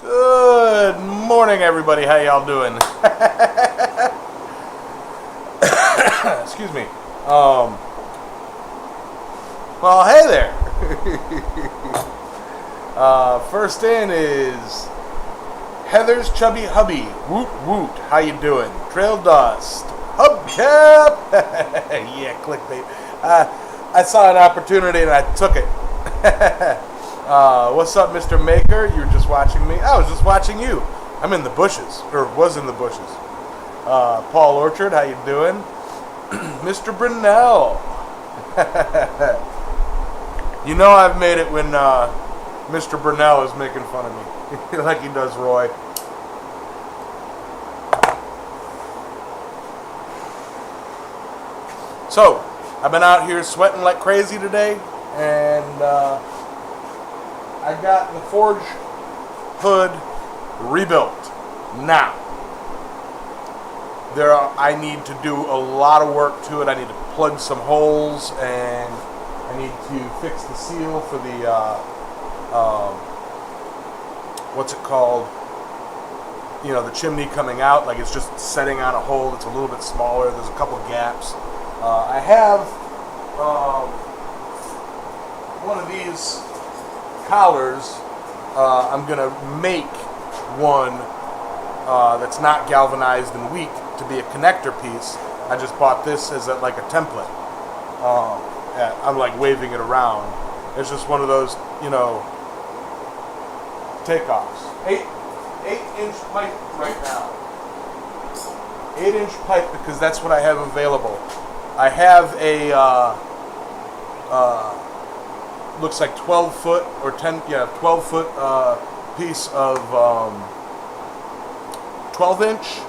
Good morning, everybody. How y'all doing? Excuse me. Well, hey there. First in is Heather's Chubby Hubby. Woot woot. How you doing? Trail Dust. Hubcap. Yeah, clickbait. I saw an opportunity and I took it. What's up, Mr. Maker? You were just watching me? I was just watching you. I'm in the bushes, or was in the bushes. Paul Orchard, how you doing? Mr. Brunel. You know I've made it when Mr. Brunel is making fun of me, like he does Roy. So, I've been out here sweating like crazy today, and I got the Forge hood rebuilt. Now, I need to do a lot of work to it. I need to plug some holes, and I need to fix the seal for the, what's it called? You know, the chimney coming out. Like, it's just setting on a hole that's a little bit smaller. There's a couple gaps. I have one of these collars. I'm going to make one that's not galvanized and weak to be a connector piece. I just bought this as like a template. I'm like waving it around. It's just one of those, you know, takeoffs. 8-inch pipe right now. 8-inch pipe because that's what I have available. I have a looks like 12-foot or 12-foot piece of 12-inch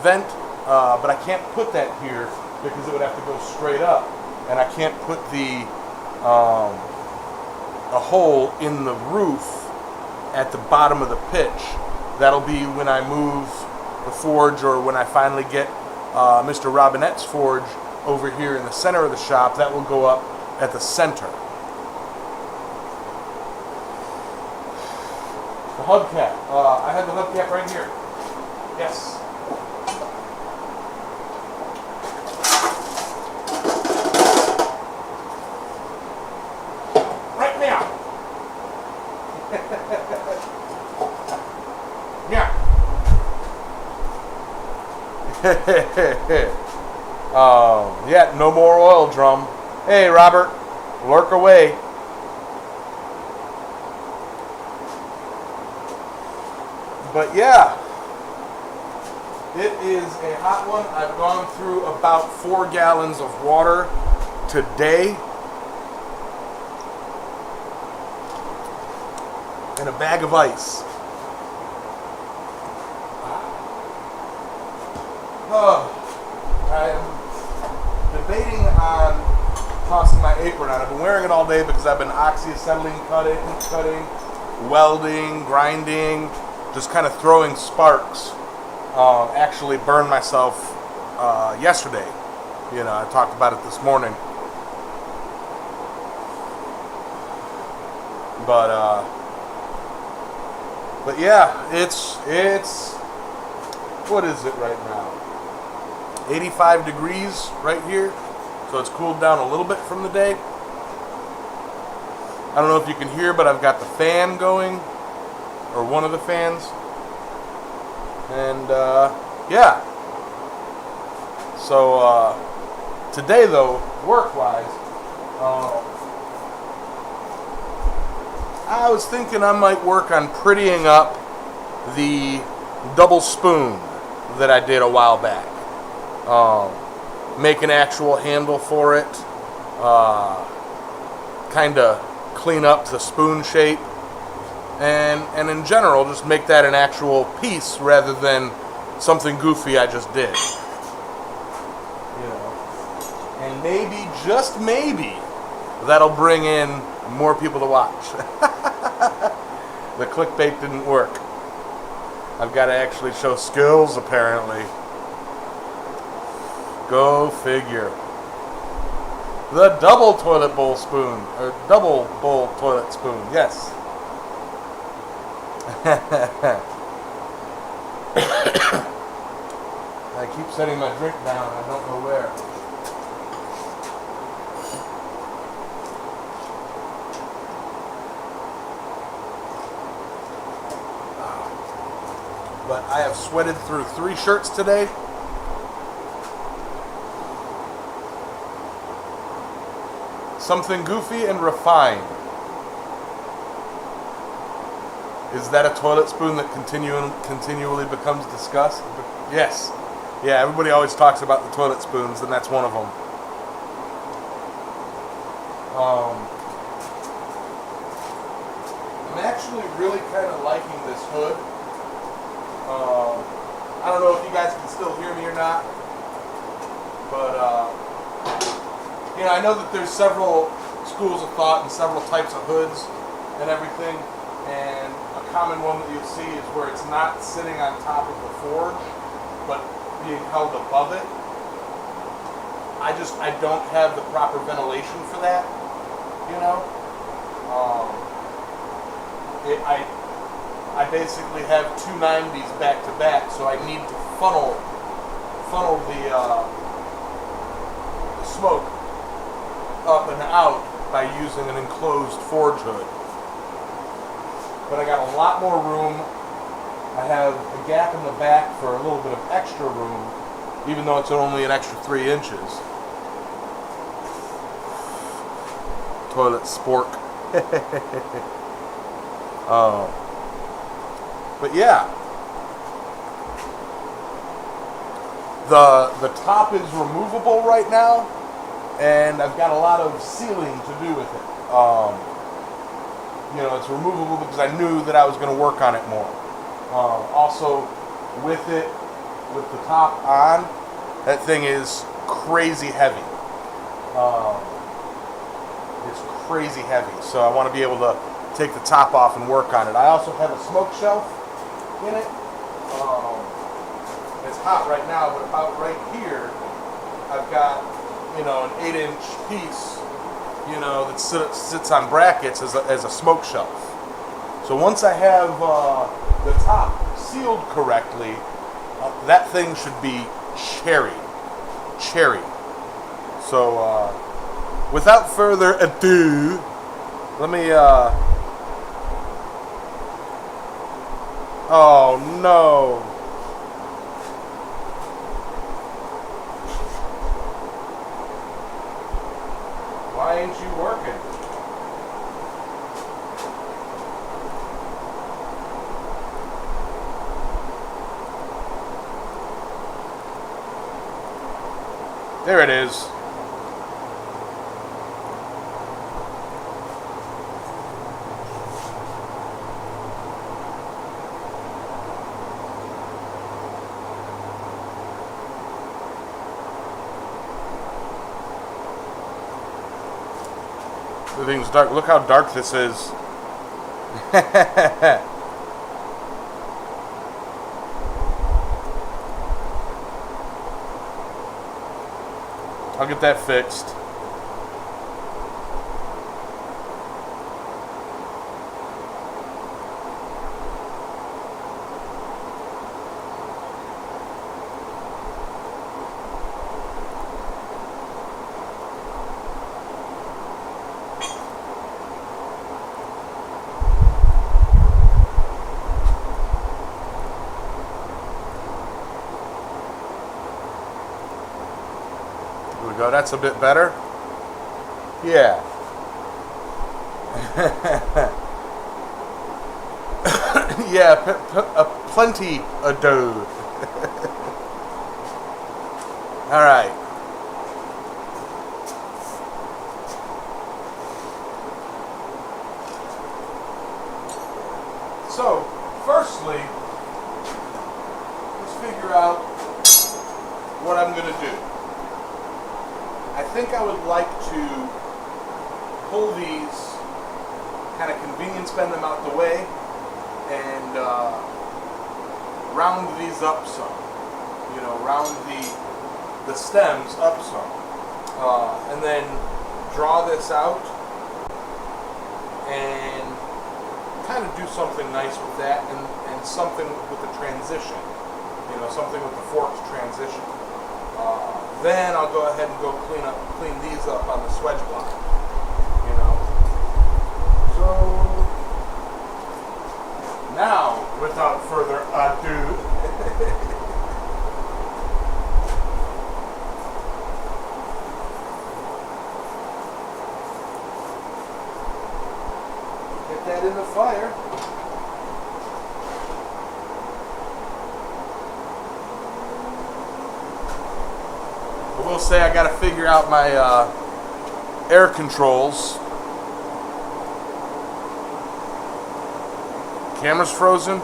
vent, but I can't put that here because it would have to go straight up, and I can't put the a hole in the roof at the bottom of the pitch. That'll be when I move the forge, or when I finally get Mr. Robinette's forge over here in the center of the shop. That will go up at the center. The hubcap. I have the hubcap right here. Yes. Right now. Yeah. Yeah, no more oil drum. Hey, Robert, lurk away. But yeah, it is a hot one. I've gone through about 4 gallons of water today and a bag of ice. I am debating on tossing my apron on. I've been wearing it all day because I've been oxyacetylene cutting, welding, grinding, just kind of throwing sparks. Actually burned myself yesterday. You know, I talked about it this morning. But yeah, it's what is it right now? 85 degrees right here, so it's cooled down a little bit from the day. I don't know if you can hear, but I've got the fan going, or one of the fans, and yeah. So today, though, work-wise, I was thinking I might work on prettying up the double spoon that I did a while back. Make an actual handle for it, kind of clean up the spoon shape, and in general just make that an actual piece rather than something goofy I just did. You know, and maybe, just maybe, that'll bring in more people to watch. The clickbait didn't work. I've got to actually show skills, apparently. Go figure. The double toilet bowl spoon, or double bowl toilet spoon, yes. I keep setting my drink down, I don't know where. But I have sweated through 3 shirts today. Something goofy and refined. Is that a toilet spoon that continually becomes discussed? Yes. Yeah, everybody always talks about the toilet spoons, and that's one of them. I'm actually really kind of liking this hood. I don't know if you guys can still hear me or not, but you know, I know that there's several schools of thought and several types of hoods and everything, and a common one that you'll see is where it's not sitting on top of the forge, but being held above it. I don't have the proper ventilation for that, you know. I basically have 2 90s back to back, so I need to funnel the smoke up and out by using an enclosed forge hood. But I got a lot more room. I have a gap in the back for a little bit of extra room, even though it's only an extra 3 inches. Toilet spork. But yeah, the top is removable right now, and I've got a lot of sealing to do with it. You know, it's removable because I knew that I was going to work on it more. Also, with the top on, that thing is crazy heavy. It's crazy heavy, so I want to be able to take the top off and work on it. I also have a smoke shelf in it. It's hot right now, but about right here, I've got, you know, an 8-inch piece, you know, that sits on brackets as a smoke shelf. So once I have the top sealed correctly, that thing should be cherry. So without further ado, let me oh no. Why ain't you working? There it is. Everything's dark. Look how dark this is. I'll get that fixed. Go. That's a bit better. Yeah. Yeah, plenty of dough. All right. So, firstly, let's figure out what I'm going to do. I think I would like to pull these, kind of convenience bend them out the way, and round these up some. You know, round the stems up some. And then draw this out and kind of do something nice with that, and something with the transition. You know, something with the forked transition. Then I'll go ahead and go clean these up on the swedge block. You know. So now, without further ado, get that in the fire. I will say I got to figure out my air controls. Camera's frozen.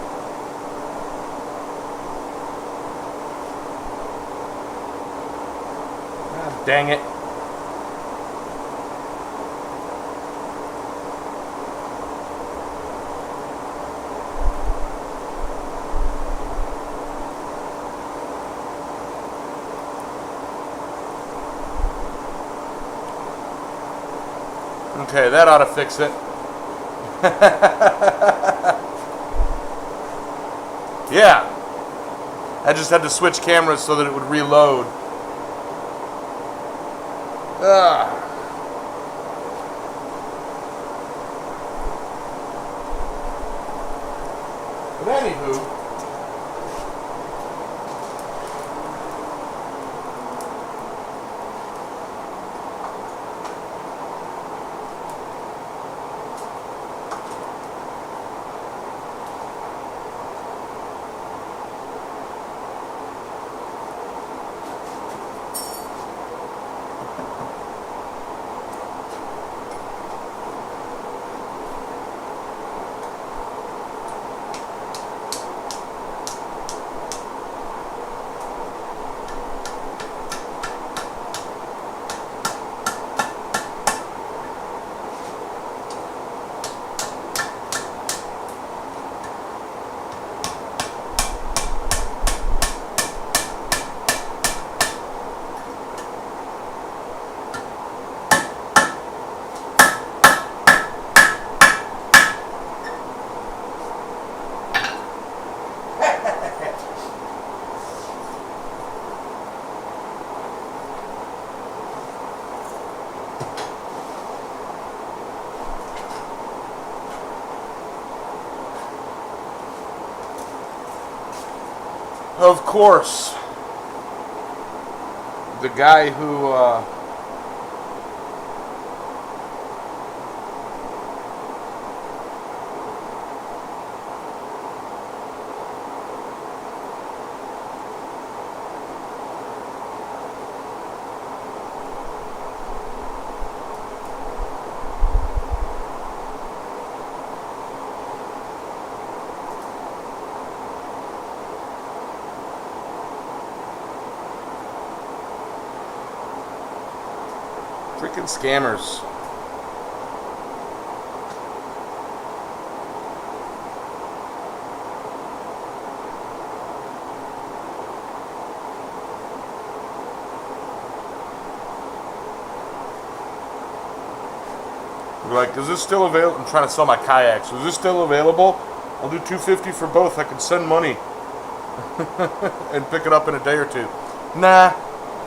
Ah, dang it. Okay, that ought to fix it. Yeah. I just had to switch cameras so that it would reload. But anywho, of course, the guy who freaking scammers. We're like, is this still available? I'm trying to sell my kayaks. Is this still available? I'll do $250 for both. I can send money and pick it up in a day or two. Nah,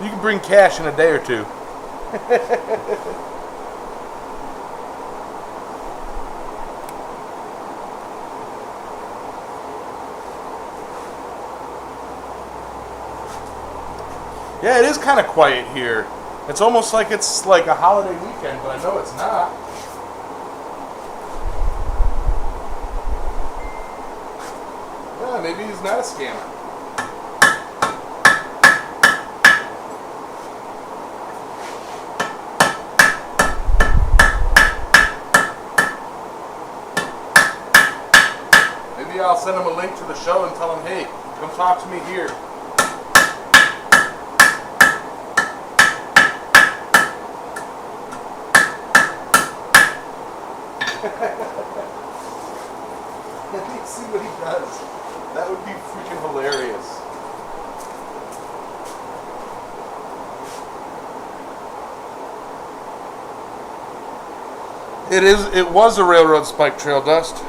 you can bring cash in a day or two. Yeah, it is kind of quiet here. It's almost like it's like a holiday weekend, but I know it's not. Yeah, maybe he's not a scammer. Maybe I'll send him a link to the show and tell him, hey, come talk to me here. Let me see what he does. That would be freaking hilarious. It was a railroad spike trail, Dust.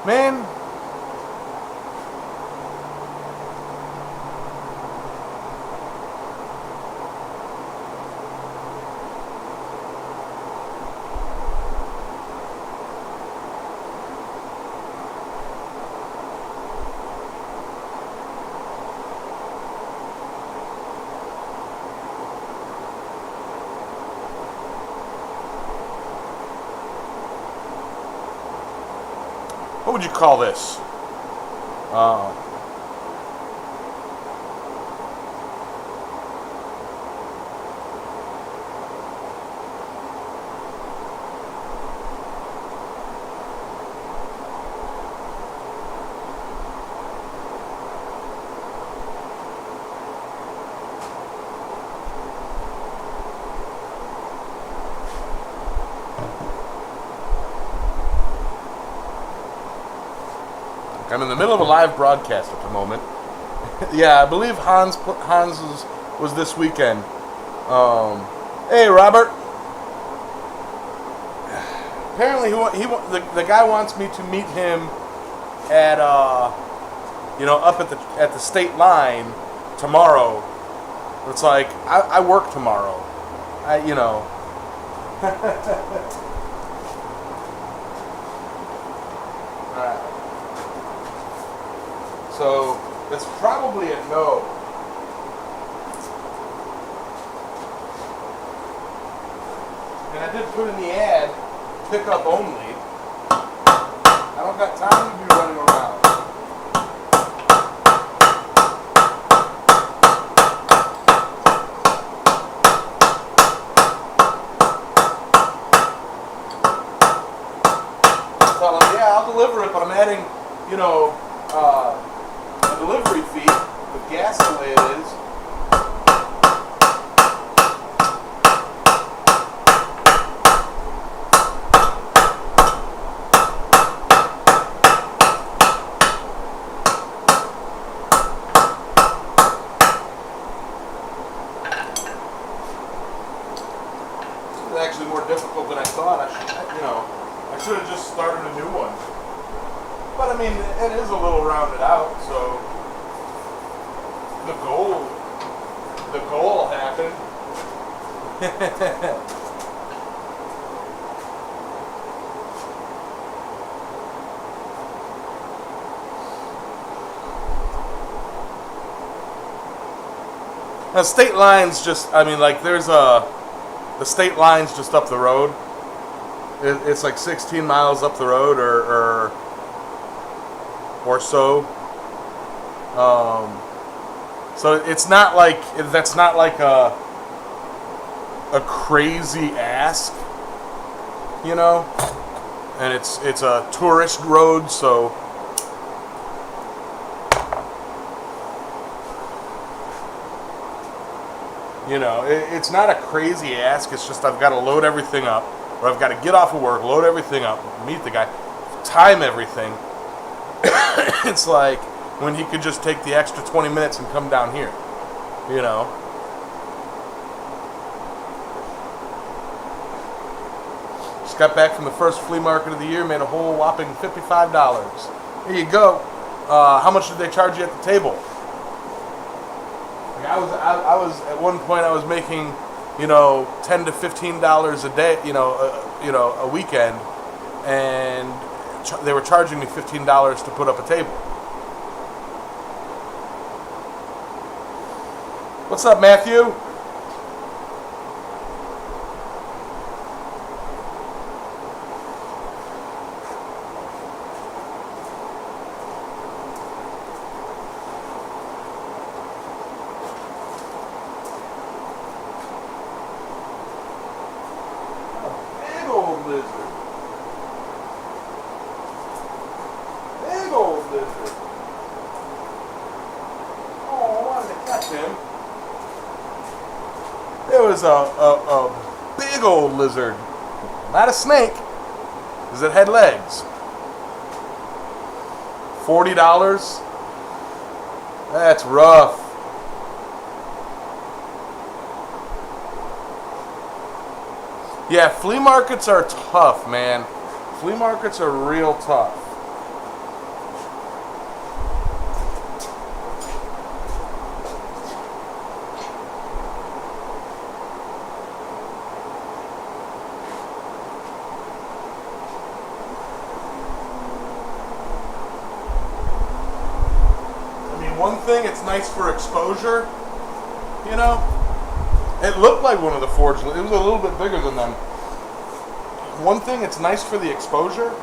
Man. What would you call this? I'm in the middle of a live broadcast at the moment. Yeah, I believe Hans was this weekend. Hey, Robert. Apparently, the guy wants me to meet him at up at the state line tomorrow. It's like I work tomorrow. All right. So it's probably a no. And I did put in the ad, pickup only. I don't got time to be running around. Tell them, yeah, I'll deliver it, but I'm adding, delivery fee with gas the way it is. This is actually more difficult than I thought. I should have just started a new one. But I mean, it is a little rounded out, so the goal happened. Now, state lines the state line's just up the road. It's like 16 miles up the road or so. So it's not like that's not like a crazy ask, and it's a tourist road, so it's not a crazy ask. It's just I've got to load everything up, or I've got to get off of work, load everything up, meet the guy, time everything. It's like when he could just take the extra 20 minutes and come down here, Just got back from the first flea market of the year, made a whole whopping $55. Here you go. How much did they charge you at the table? Like I was at one point I was making, $10 to $15 a day, a weekend, and they were charging me $15 to put up a table. What's up, Matthew? There was a big old lizard, not a snake, because it had legs. $40. That's rough. Yeah, flea markets are tough, man. Flea markets are real tough. I mean, one thing, it's nice for exposure, you know? It looked like one of the Forged. It was a little bit bigger than them. One thing, it's nice for the exposure.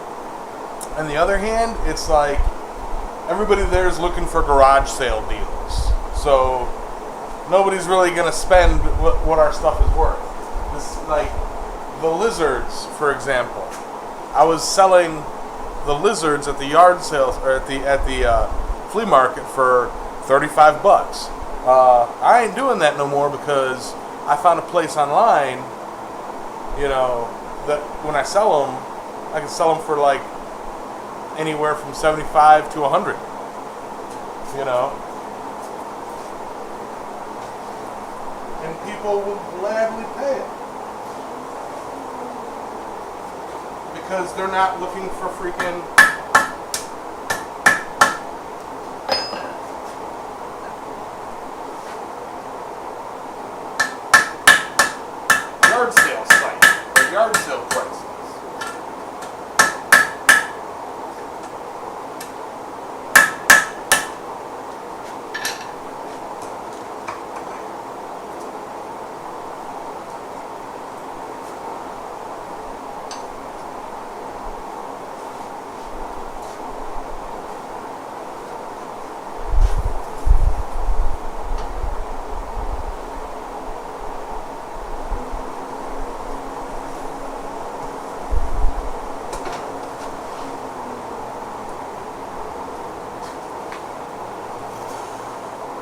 On the other hand, it's like everybody there is looking for garage sale deals. So nobody's really going to spend what our stuff is worth. This, like the lizards, for example. I was selling the lizards at the yard sales or at the flea market for $35. I ain't doing that no more because I found a place online, you know, that when I sell them, I can sell them for like anywhere from 75 to 100, you know. And people will gladly pay it. Because they're not looking for freaking yard sale site or yard sale prices.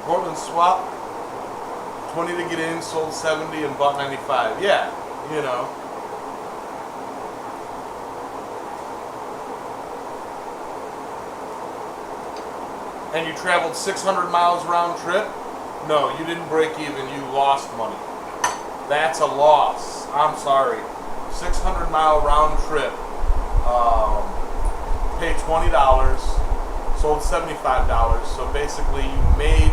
Portland swap, 20 to get in, sold 70 and bought 95. Yeah, you know. And you traveled 600 miles round trip? No, you didn't break even, you lost money. That's a loss. I'm sorry. 600-mile round trip. Paid $20, sold $75. So basically you made,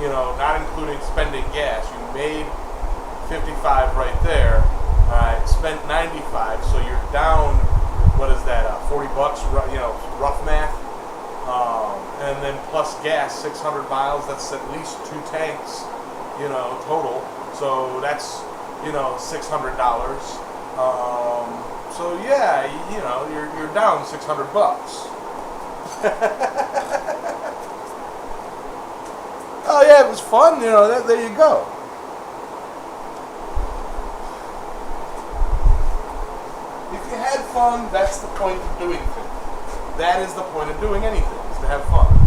you know, not including spending gas, you made 55 right there. Alright, spent 95, so you're down, what is that, $40, you know, rough math. And then plus gas, 600 miles, that's at least 2 tanks, you know, total. So that's, you know, $600. So yeah, you know, you're down $600. Oh yeah, it was fun, you know, there you go. If you had fun, that's the point of doing things. That is the point of doing anything, is to have fun.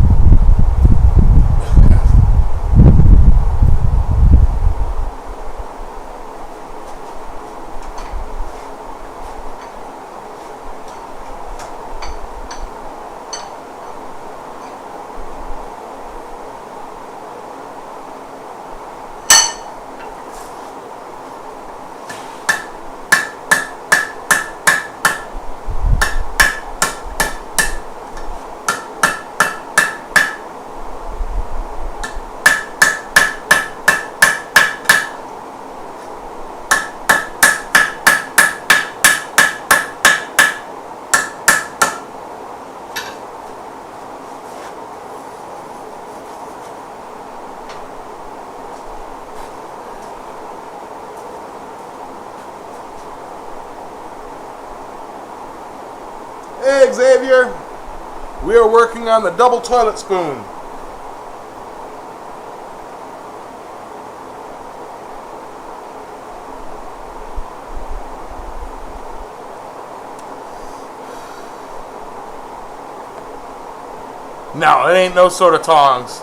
Hey Xavier, we are working on the double toilet spoon. No, it ain't no sort of tongs.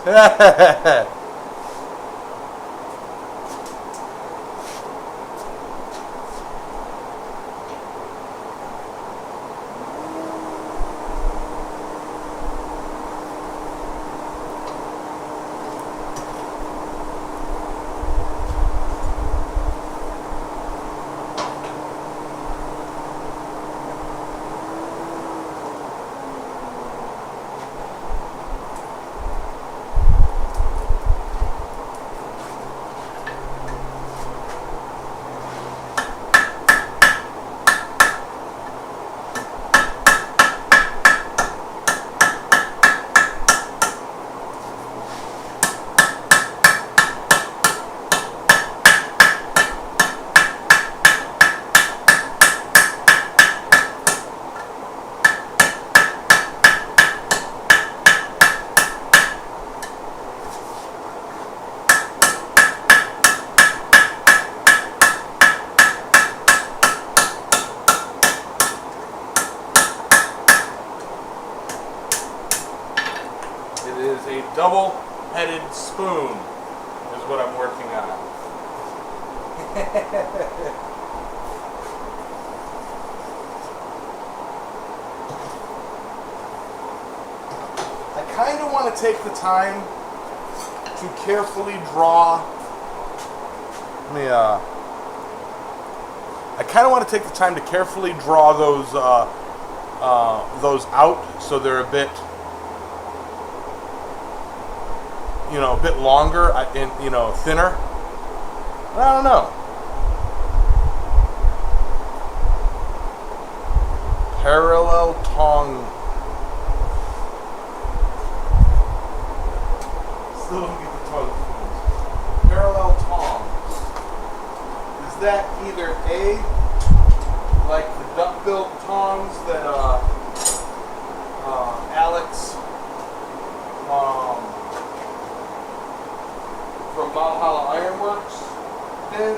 double-headed spoon is what I'm working on. I kind of want to take the time to carefully draw. I kind of want to take the time to carefully draw those out so they're a bit, a bit longer and thinner. I don't know. Parallel tongue. Still don't get the tongue. Parallel tongs. Is that either A, like the duck-billed tongs that Alex from Valhalla Ironworks did,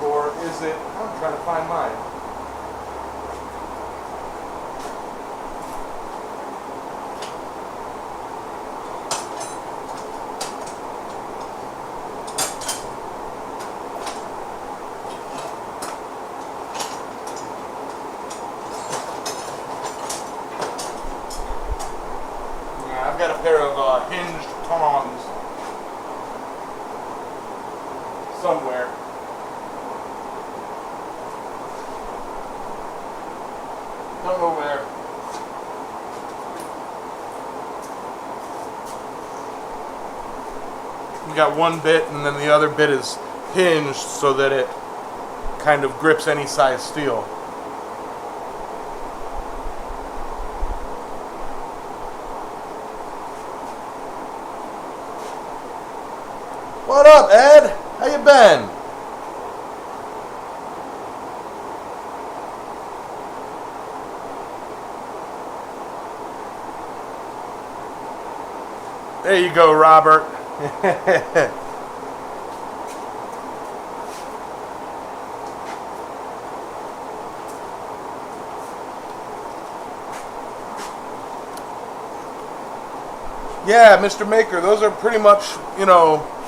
or is it? I'm trying to find mine. I've got a pair of hinged tongs somewhere. Don't know where. You got one bit and then the other bit is hinged so that it kind of grips any size steel. What up, Ed? How you been? There you go, Robert. Yeah, Mr. Maker, those are pretty much,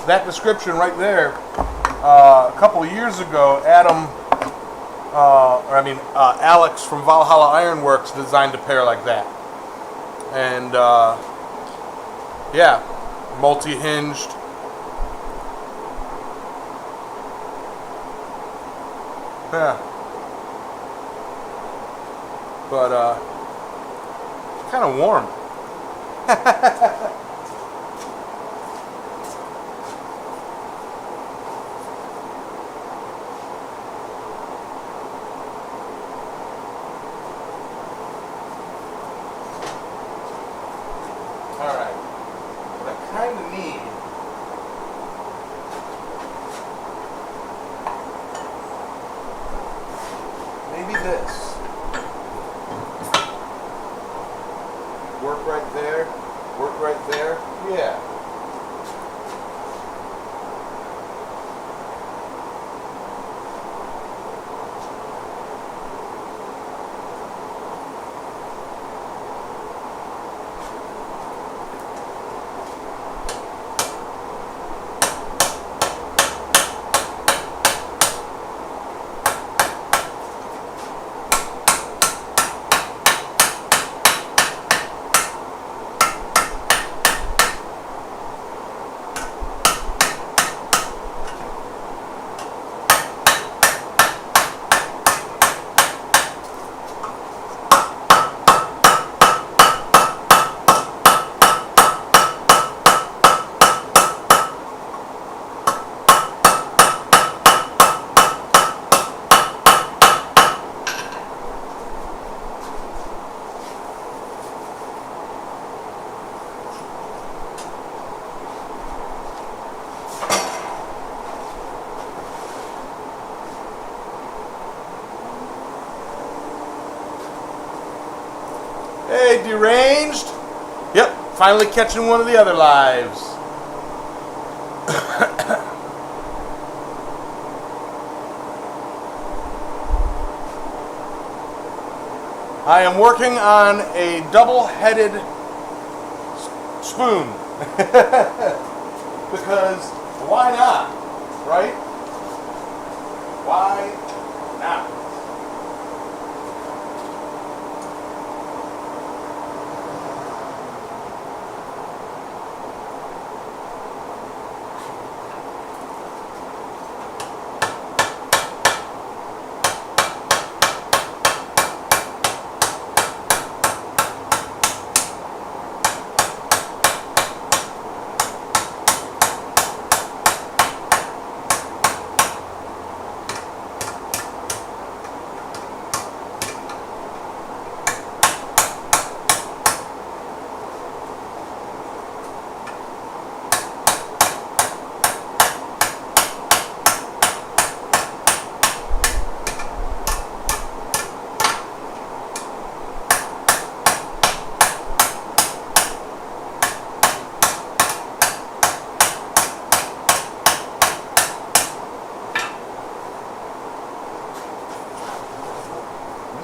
that description right there. A couple of years ago, Alex from Valhalla Ironworks designed a pair like that. And, yeah, multi-hinged. Yeah. But, it's kind of warm. Alright, what I kind of need maybe this. Work right there, work right there, yeah. Hey, deranged. Yep, finally catching one of the other lives. I am working on a double-headed spoon. Because why not, right? Why not?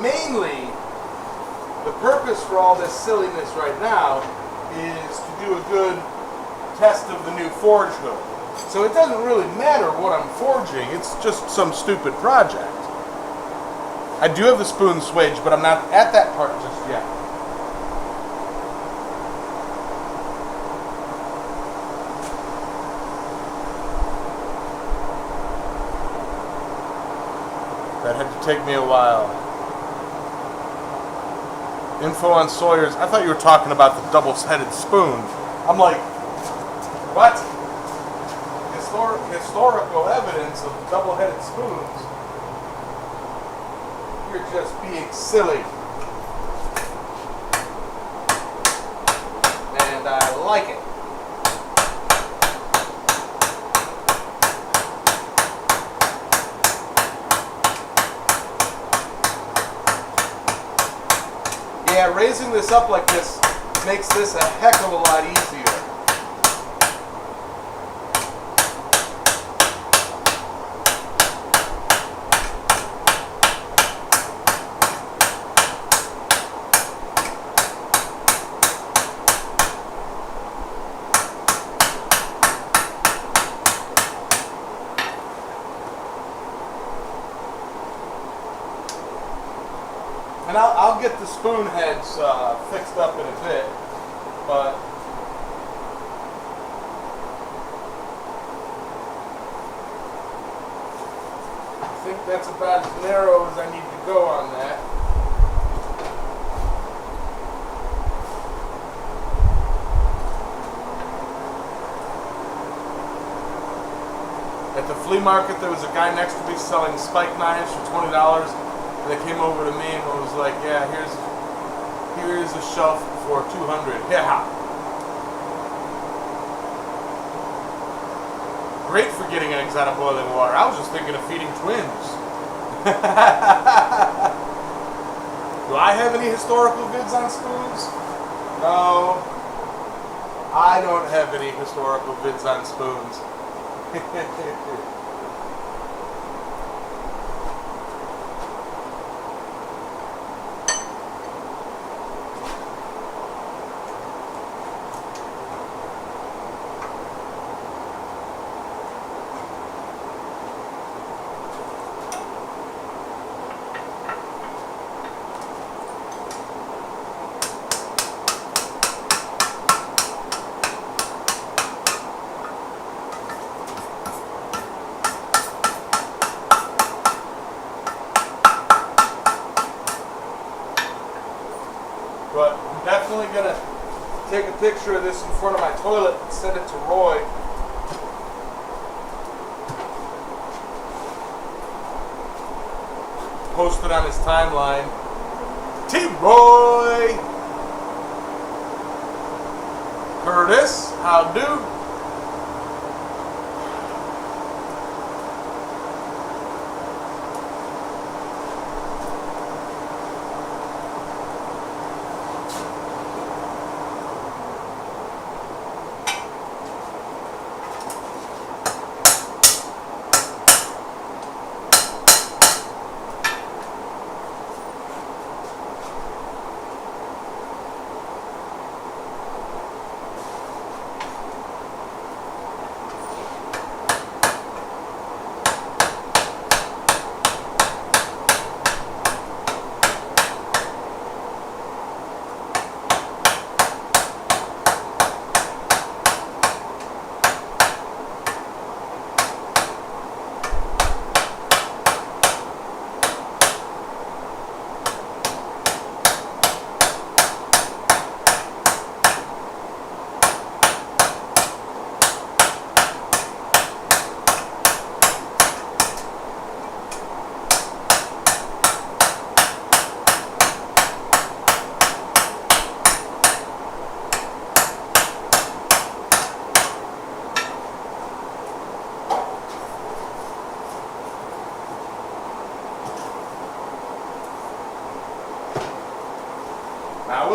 Mainly, the purpose for all this silliness right now is to do a good test of the new Forge hood. So it doesn't really matter what I'm forging, it's just some stupid project. I do have the spoon swage, but I'm not at that part just yet. That had to take me a while. Info on Sawyer's. I thought you were talking about the double-headed spoon. I'm like, what? Historical evidence of double-headed spoons? You're just being silly. And I like it. Yeah, raising this up like this makes this a heck of a lot easier. And I'll get the spoon heads fixed up in a bit, but I think that's about as narrow as I need to go on that. At the flea market, there was a guy next to me selling spike knives for $20. They came over to me and was like, yeah, here's a shelf for $200. Yeah. Great for getting eggs out of boiling water. I was just thinking of feeding twins. Do I have any historical vids on spoons? No. I don't have any historical vids on spoons. But I'm definitely going to take a picture of this in front of my toilet and send it to Roy. Post it on his timeline. T-Roy! Curtis, how do?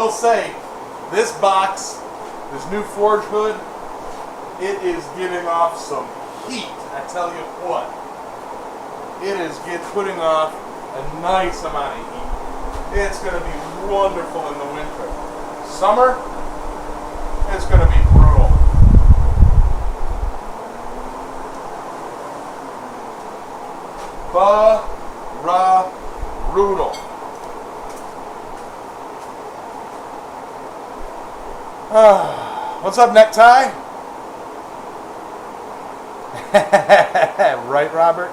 will say, this box, this new Forge hood, it is giving off some heat. I tell you what, it is putting off a nice amount of heat. It's going to be wonderful in the winter. Summer, it's going to be brutal. Brutal. What's up, necktie? Right, Robert?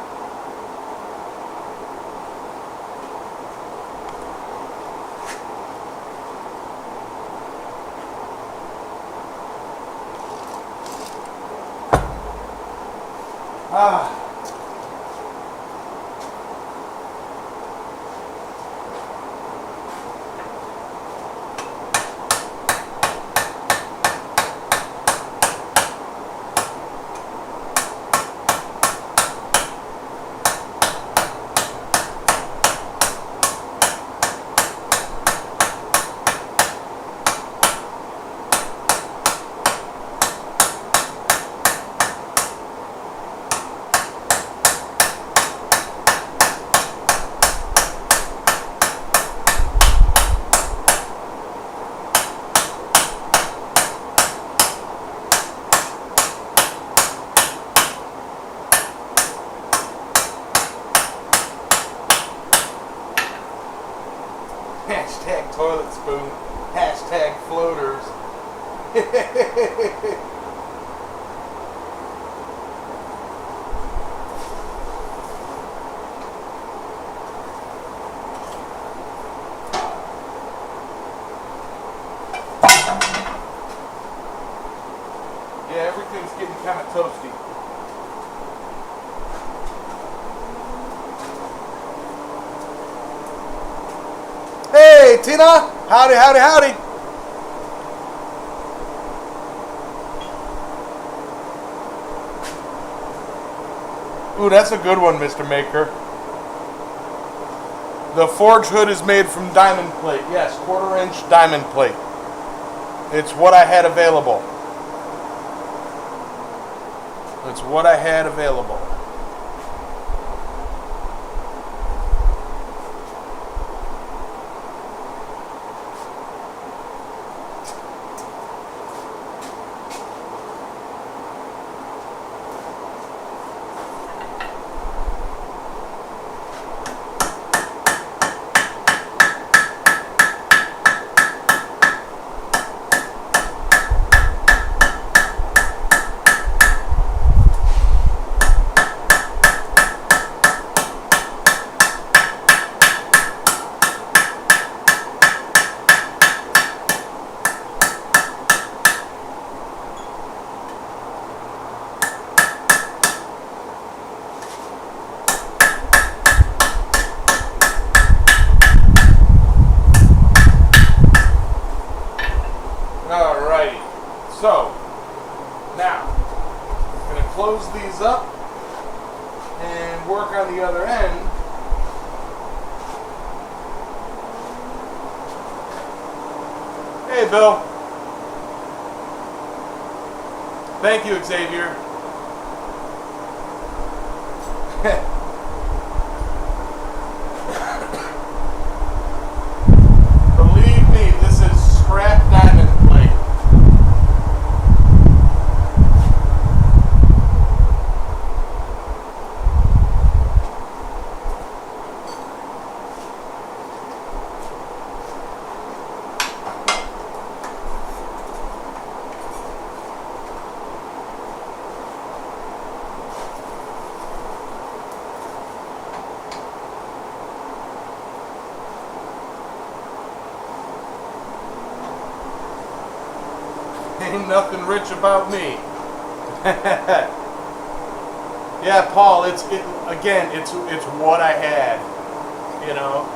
Hashtag toilet spoon. Hashtag floaters. Yeah, everything's getting kind of toasty. Hey, Tina! Howdy, howdy, howdy! Ooh, that's a good one, Mr. Maker. The Forge hood is made from diamond plate. Yes, 1/4-inch diamond plate. It's what I had available. It's what I had available. Alrighty, so now I'm going to close these up and work on the other end. Hey, Bill. Thank you, Xavier. Believe me, this is scrap diamond plate. Ain't nothing rich about me. Yeah, Paul, it's what I had, you know.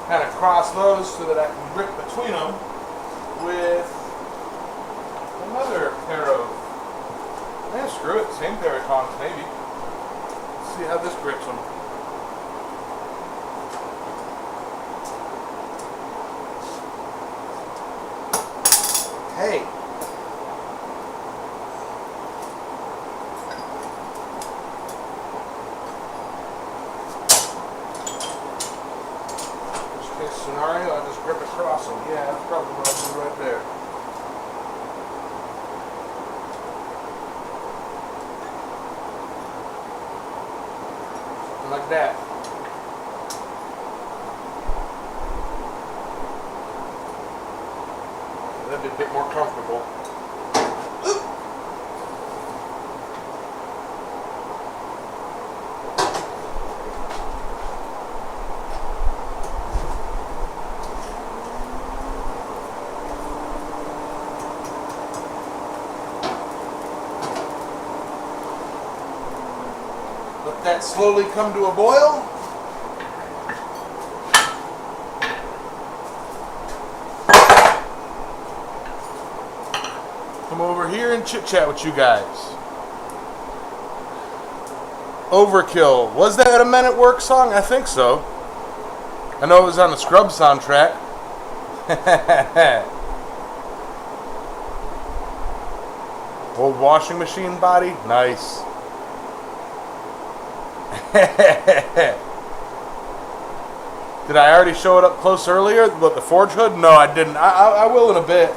kind of cross those so that I can grip between them with another pair of, screw it, same pair of tongs maybe. Let's see how this grips them. Hey. Worst case scenario, I'll just grip across them. Yeah, that's probably what I'll do right there. Something like that. That'd be a bit more comfortable. Let that slowly come to a boil. Come over here and chit chat with you guys. Overkill. Was that a Men at Work song? I think so. I know it was on the Scrubs soundtrack. Old washing machine body? Nice. Did I already show it up close earlier? What, the Forge hood? No, I didn't. I will in a bit.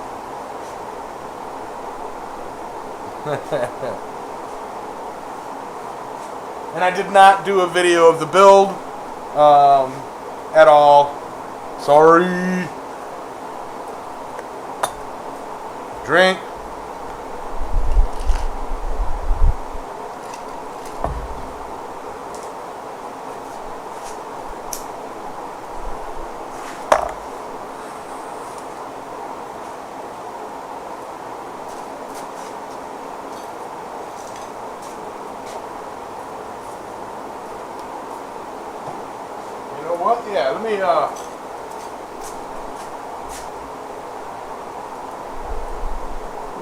And I did not do a video of the build at all. Sorry. Drink. What? Yeah, let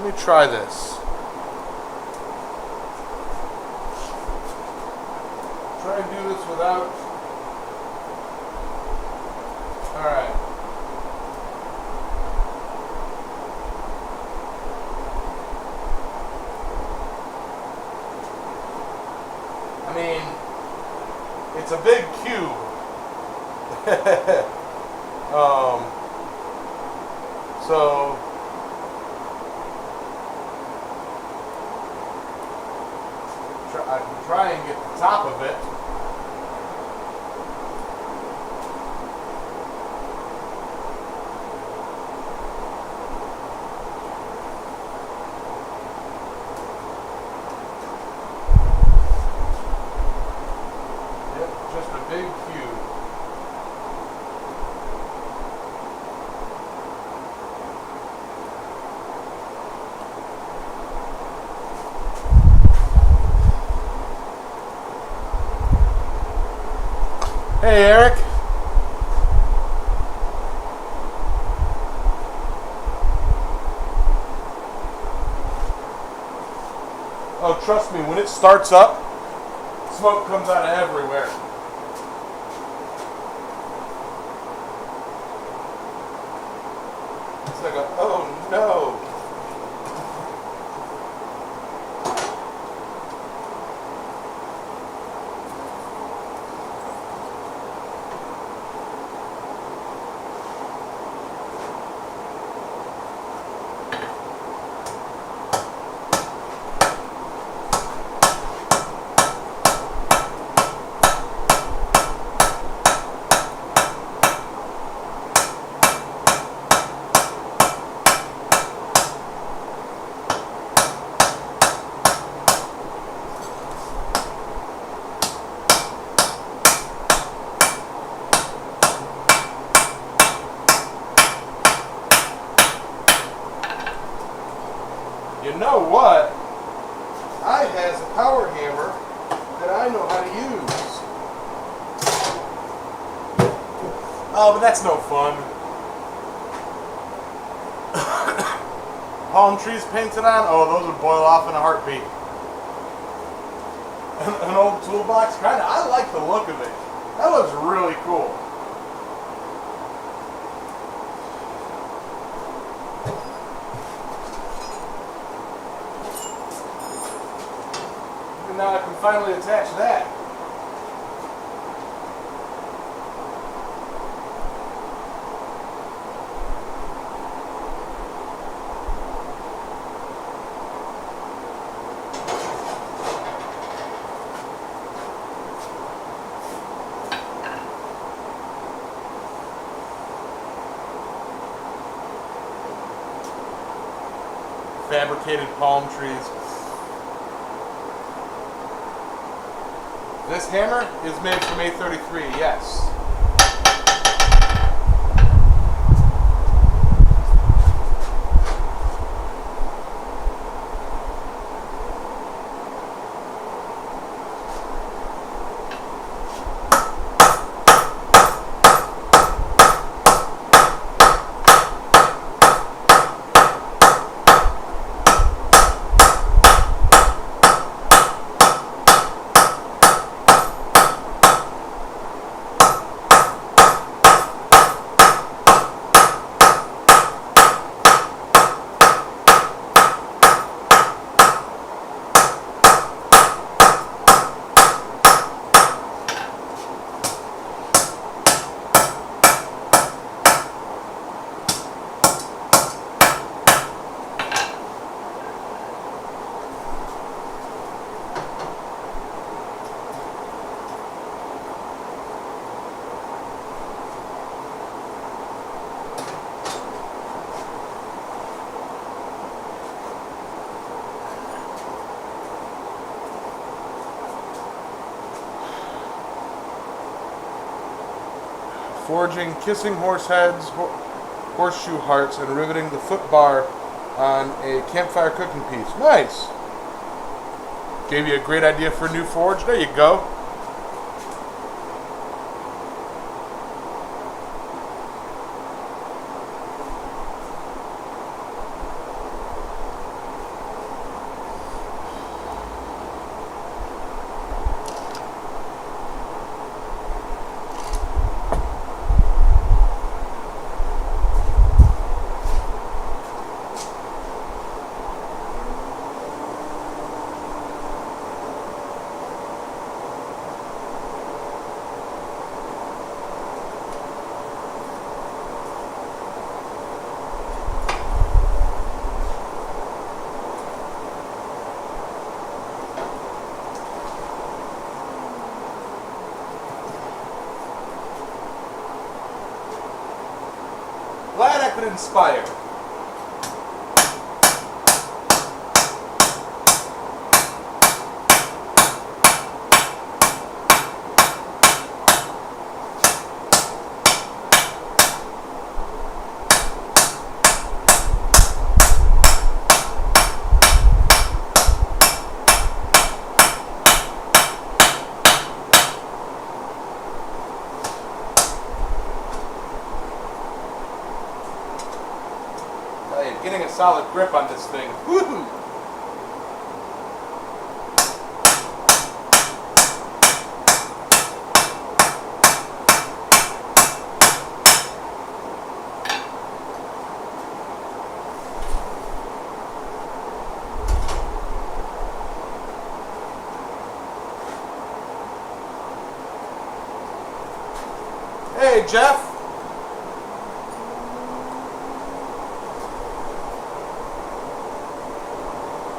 me try this. Try and do this without. All right. I mean, it's a big cube. So I can try and get the top of it. Yep, just a big cube. Hey, Eric. Oh, trust me, when it starts up, smoke comes out of everywhere. It's like oh no. You know what? I has a power hammer that I know how to use. Oh, but that's no fun. Palm trees painted on? Oh, those would boil off in a heartbeat. An old toolbox? Kinda. I like the look of it. That looks really cool. And now I can finally attach that. Fabricated palm trees. This hammer is made from A33, yes. Forging kissing horse heads, horseshoe hearts, and riveting the foot bar on a campfire cooking piece. Nice! Gave you a great idea for a new forge. There you go. Glad I could inspire. Getting a solid grip on this thing. Woohoo! Hey, Jeff.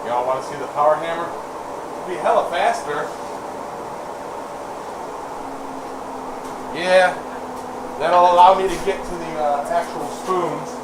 Y'all want to see the power hammer? It'll be hella faster. Yeah, that'll allow me to get to the actual spoons.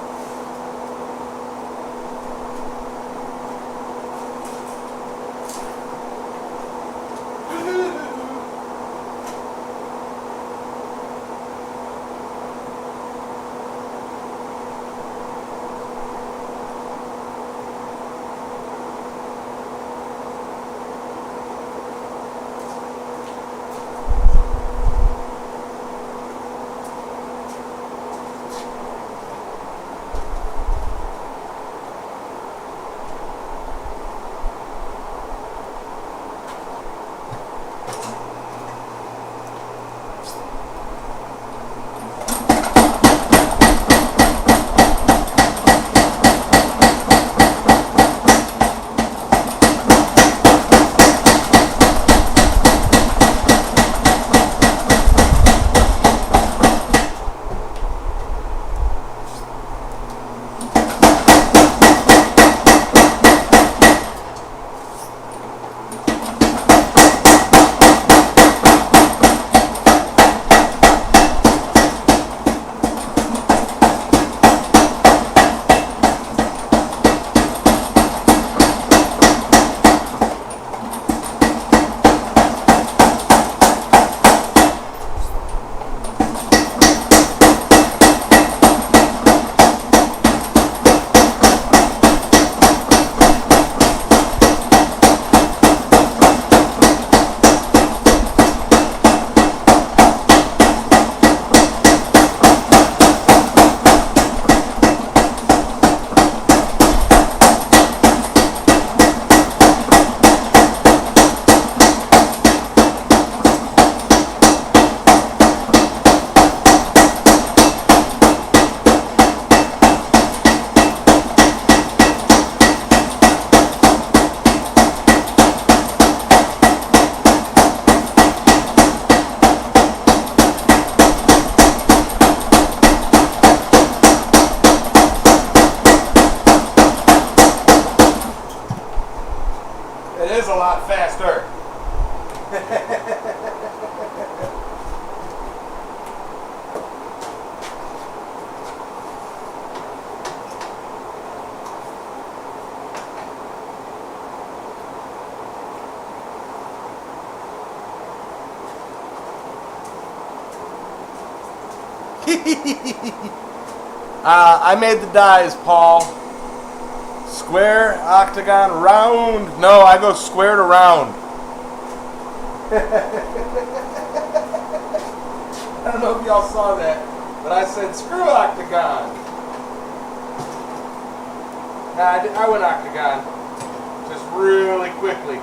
lot faster. I made the dies, Paul. Square, octagon, round. No, I go square to round. I don't know if y'all saw that, but I said screw octagon. Nah, I went octagon. Just really quickly.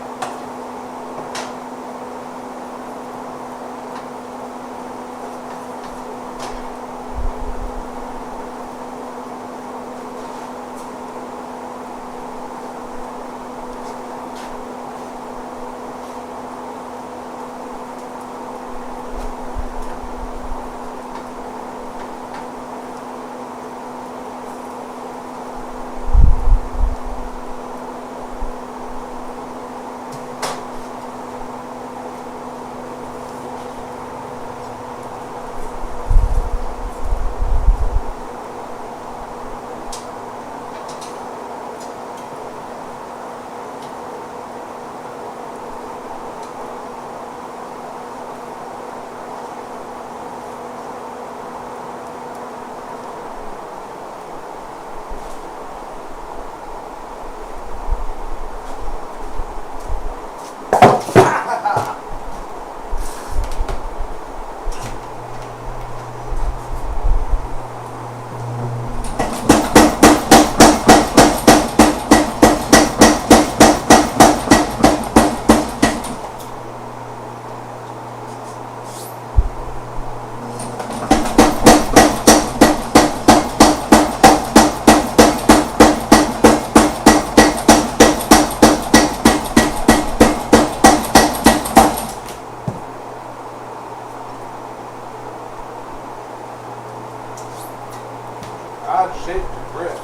Odd-shaped grip.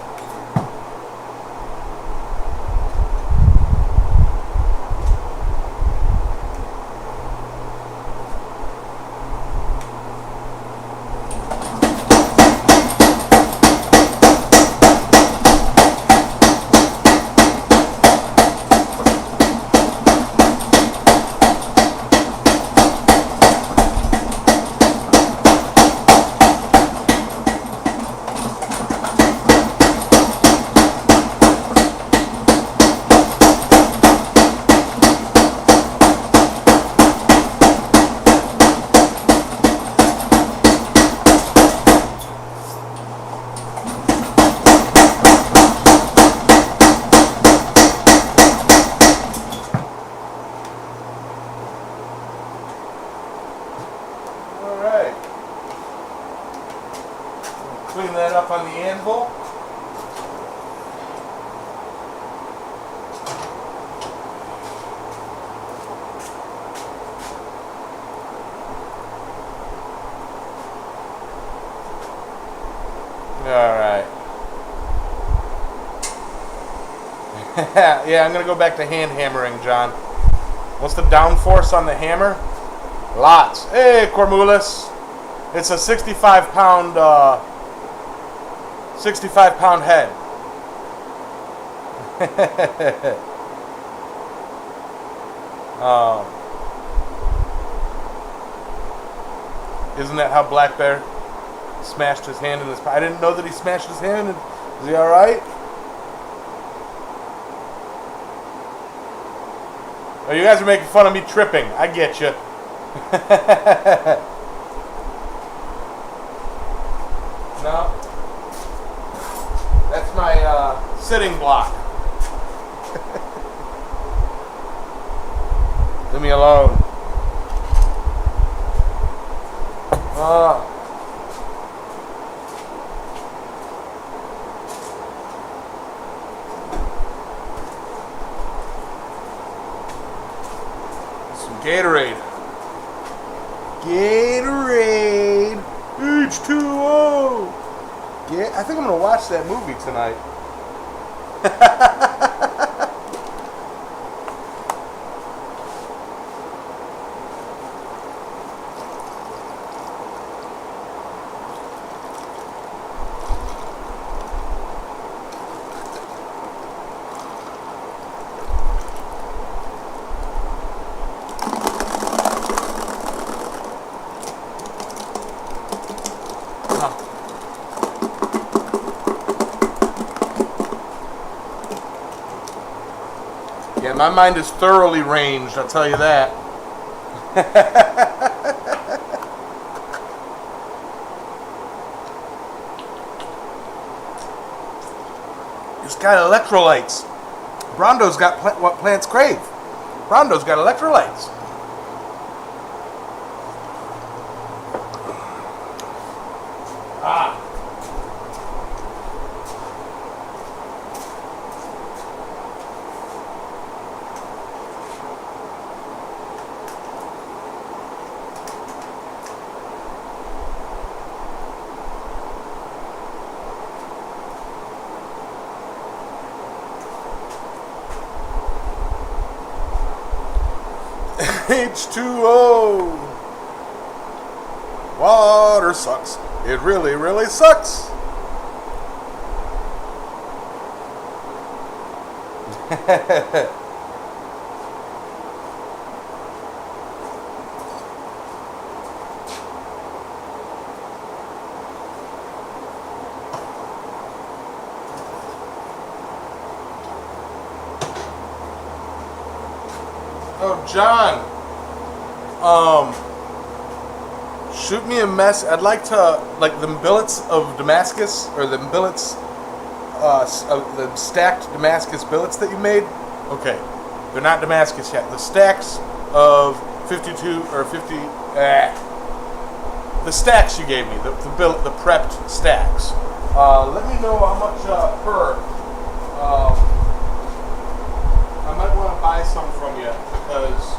Clean that up on the anvil. Alright. Yeah, I'm going to go back to hand hammering, John. What's the downforce on the hammer? Lots. Hey, Cormulus. It's a 65-pound head. Isn't that how Black Bear smashed his hand in his... I didn't know that he smashed his hand. Is he alright? Oh, you guys are making fun of me tripping. I get you. No. That's my sitting block. Leave me alone. Some Gatorade. Gatorade. H2O. Yeah, I think I'm gonna watch that movie tonight. my mind is thoroughly ranged, I'll tell you that. It's got electrolytes. Brondo's got what plants crave. Brondo's got electrolytes. Ah. H2O. Water sucks. It really, really sucks. Oh, John. Shoot me a mess. I'd like to, like, the billets of Damascus, or the billets, of the stacked Damascus billets that you made. Okay, they're not Damascus yet. The stacks of 52 or 50. The stacks you gave me, the prepped stacks. Let me know how much per. I might want to buy some from you because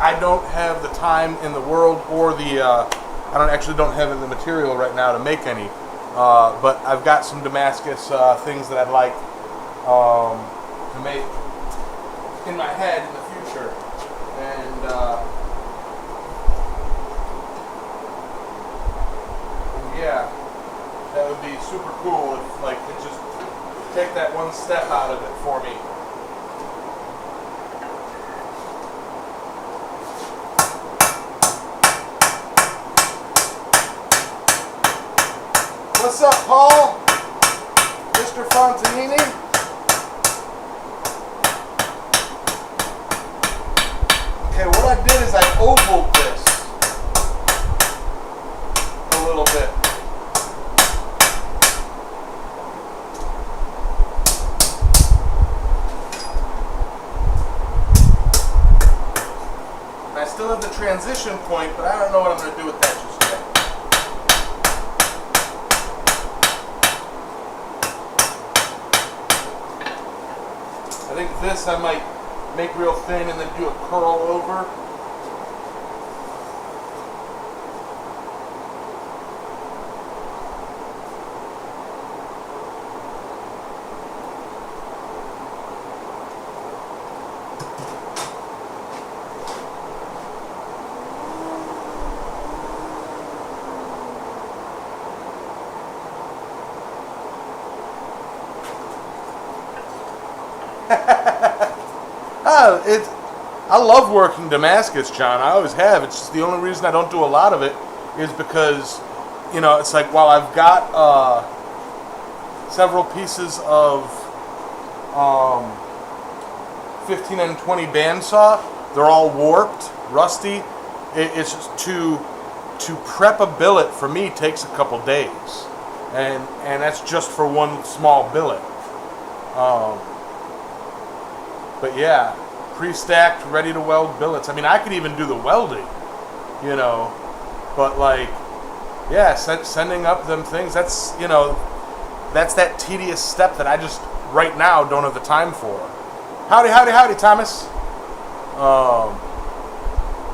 I don't have the time in the world or the I don't have the material right now to make any. But I've got some Damascus things that I'd like to make in my head in the future, and yeah, that would be super cool if like it just take that one step out of it for me. What's up, Paul? Mr. Fontanini? Okay, what I did is I ovaled this a little bit. I still have the transition point, but I don't know what I'm going to do with that just yet. I think this I might make real thin and then do a curl over. I love working Damascus, John. I always have. It's just the only reason I don't do a lot of it is because, you know, it's like while I've got several pieces of 15 and 20 bandsaw, they're all warped, rusty. It's just to prep a billet for me takes a couple days, and that's just for one small billet. But yeah, pre-stacked, ready to weld billets. I mean, I could even do the welding, you know, but like, yeah, sending up them things, that's, you know, that's that tedious step that I just right now don't have the time for. Howdy, howdy, howdy, Thomas.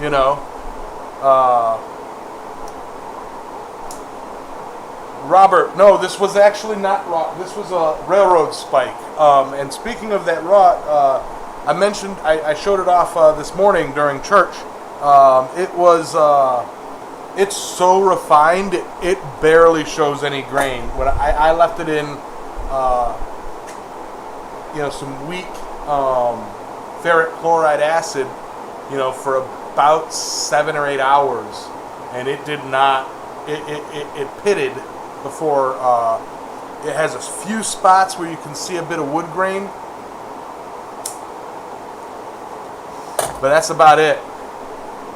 You know, Robert, no, this was actually not wrought. This was a railroad spike. And speaking of that wrought, I mentioned, I showed it off this morning during church. It was, it's so refined, it barely shows any grain. When I left it in, you know, some weak ferric chloride acid, you know, for about 7 or 8 hours, and it did not, it pitted before, it has a few spots where you can see a bit of wood grain, But that's about it.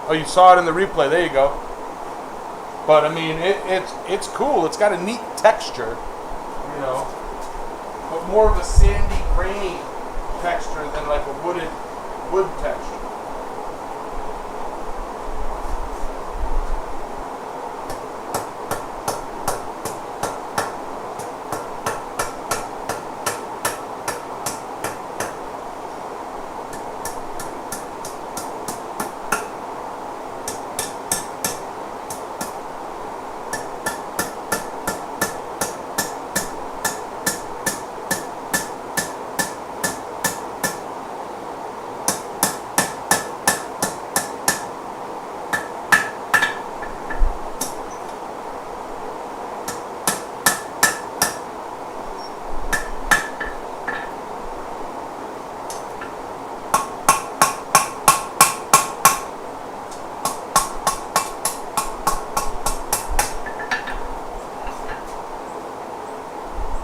Oh, you saw it in the replay. There you go. But I mean, it's cool. It's got a neat texture, you know, but more of a sandy, grainy texture than like a wood texture.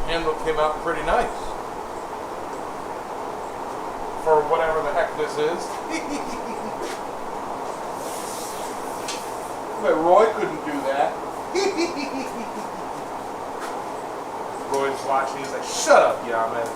Handle came out pretty nice for whatever the heck this is. But Roy couldn't do that. Roy's watching. He's like, "Shut up, Yamez."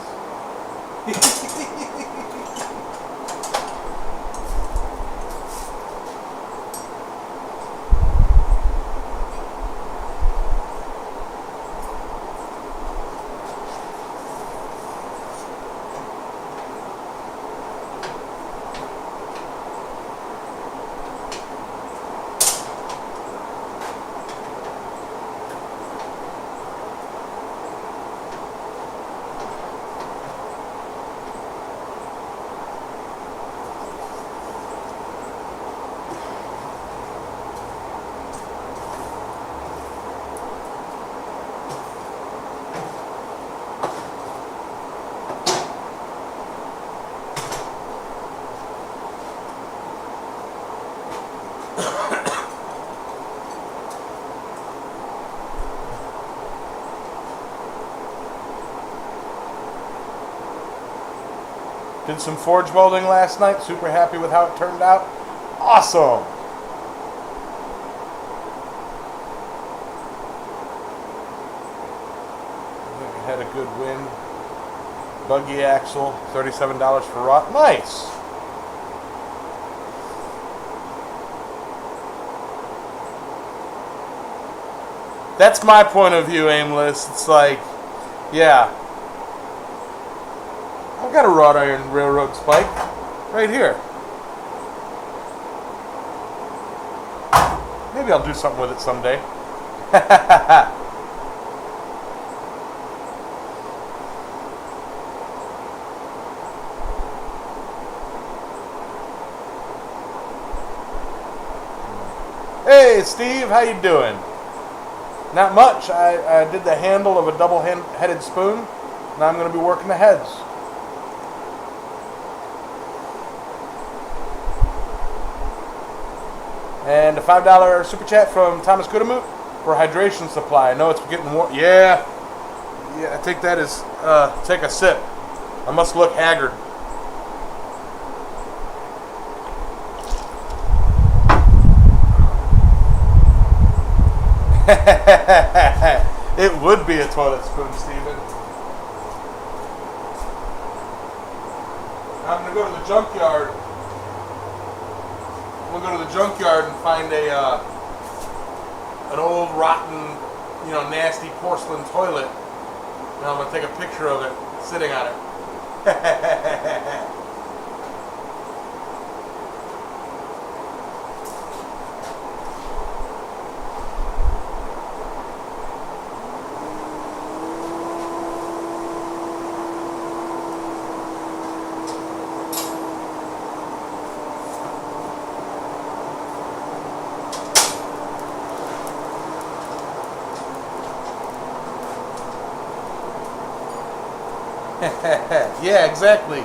Did some forge welding last night. Super happy with how it turned out. Awesome. I think I had a good win. Buggy axle, $37 for raw. Nice. That's my point of view, Aimless. It's like, yeah. I've got a wrought iron railroad spike right here. Maybe I'll do something with it someday. Hey Steve, how you doing? Not much. I did the handle of a double-headed spoon. Now I'm going to be working the heads. And a $5 super chat from Thomas Goodamoot for hydration supply. I know it's getting warm. Yeah, I take that as take a sip. I must look haggard. It would be a toilet spoon, Steven. I'm gonna go to the junkyard. We'll go to the junkyard and find an old rotten, nasty porcelain toilet. And I'm gonna take a picture of it sitting on it. Yeah, exactly,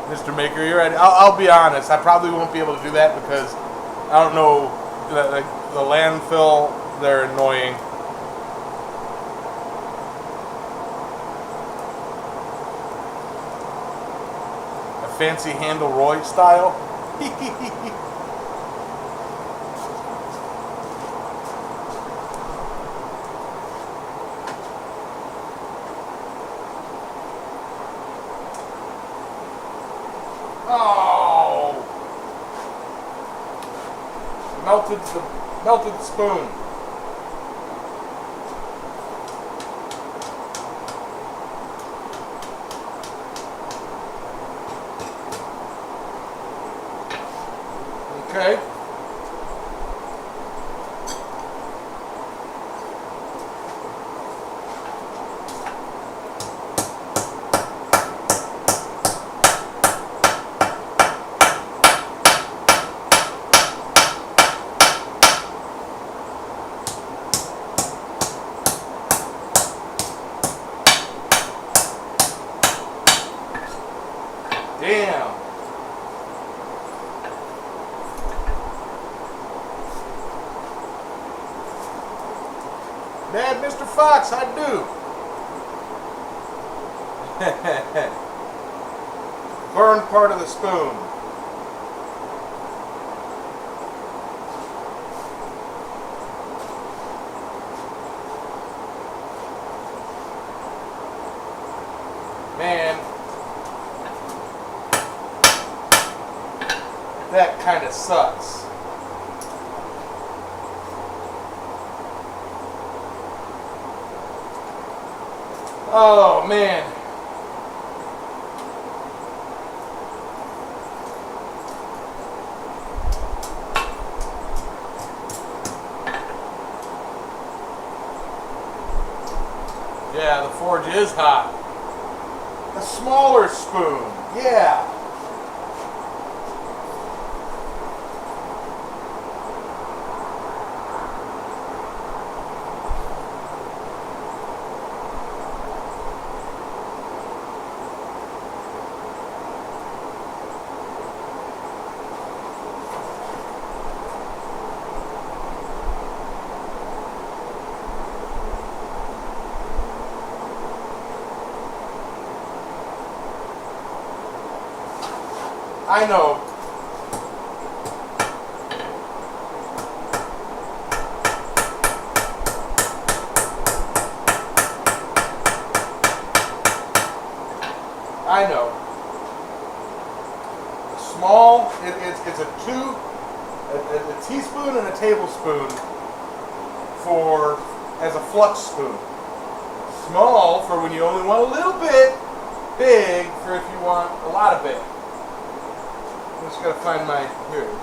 Mr. Maker. You're right. I'll be honest. I probably won't be able to do that because I don't know the landfill. They're annoying. A fancy handle Roy style. Oh! Melted the spoon. Okay. Damn. Dad, Mr. Fox, I do. Burned part of the spoon. Man, that kind of sucks. Oh, man. Yeah, the forge is hot. A smaller spoon. Yeah. I know. I know. Small, it's a teaspoon and a tablespoon as a flux spoon. Small for when you only want a little bit, big for if you want a lot of it. I'm just gotta find my, here it is.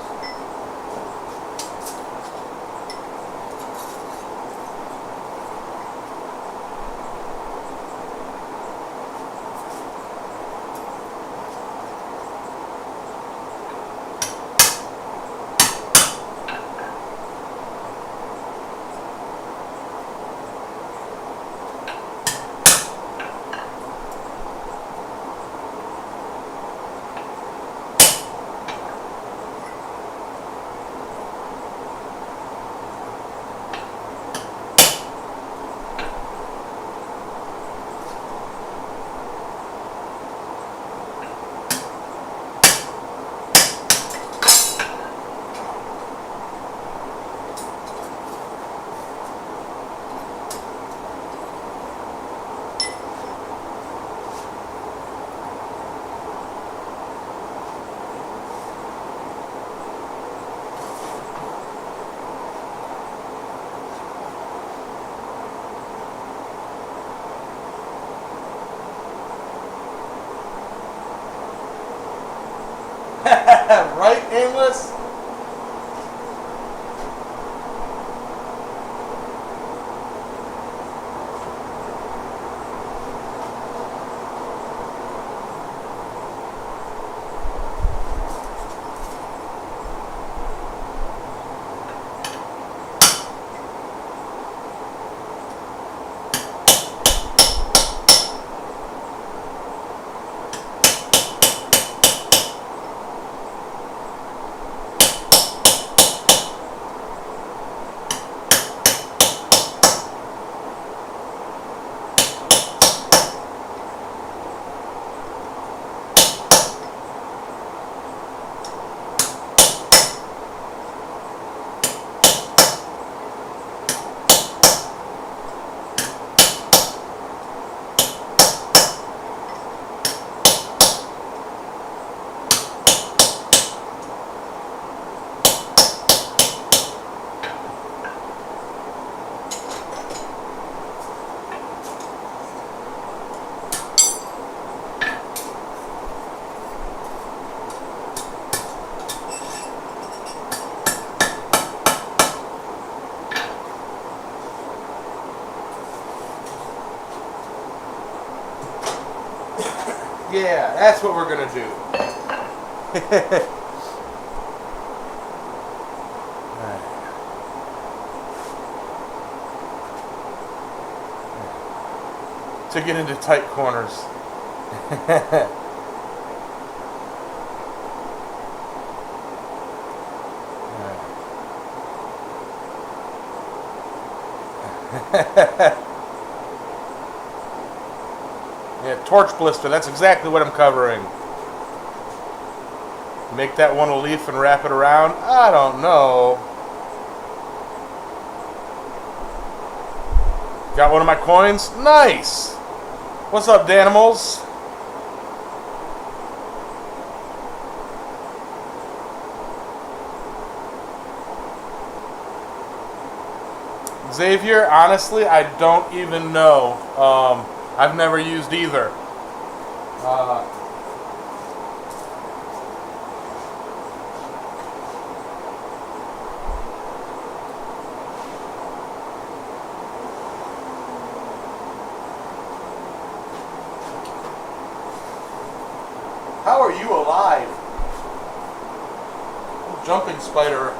Right, Aimless? Yeah, that's what we're gonna do. To get into tight corners. Yeah, torch blister, that's exactly what I'm covering. Make that one a leaf and wrap it around? I don't know. Got one of my coins? Nice! What's up, Danimals? Xavier, honestly, I don't even know. I've never used either. How are you alive? Jumping spider.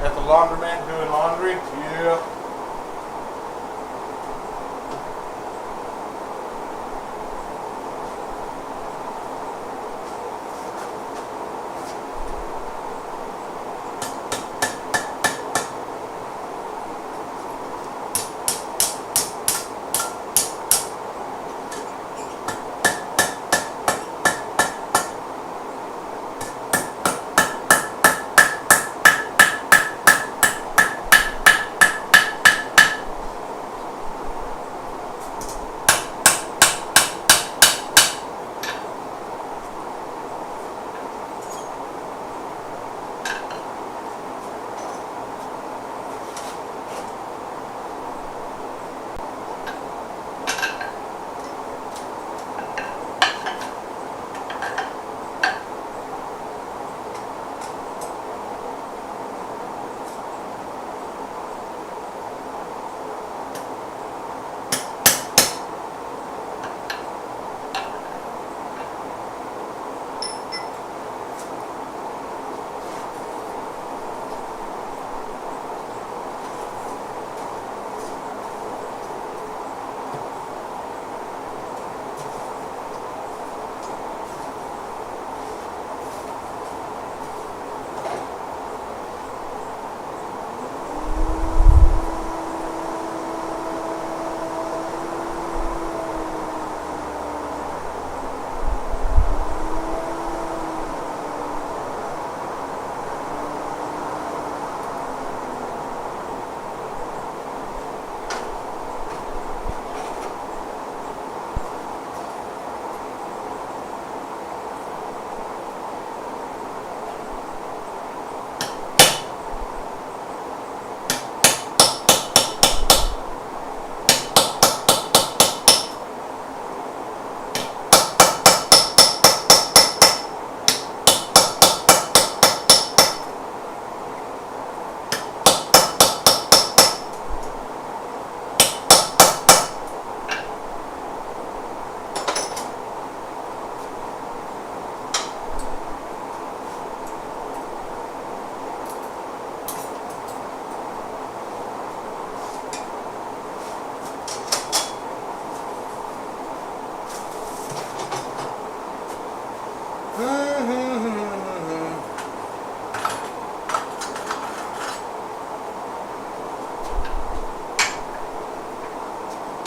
At the laundromat doing laundry? Yeah.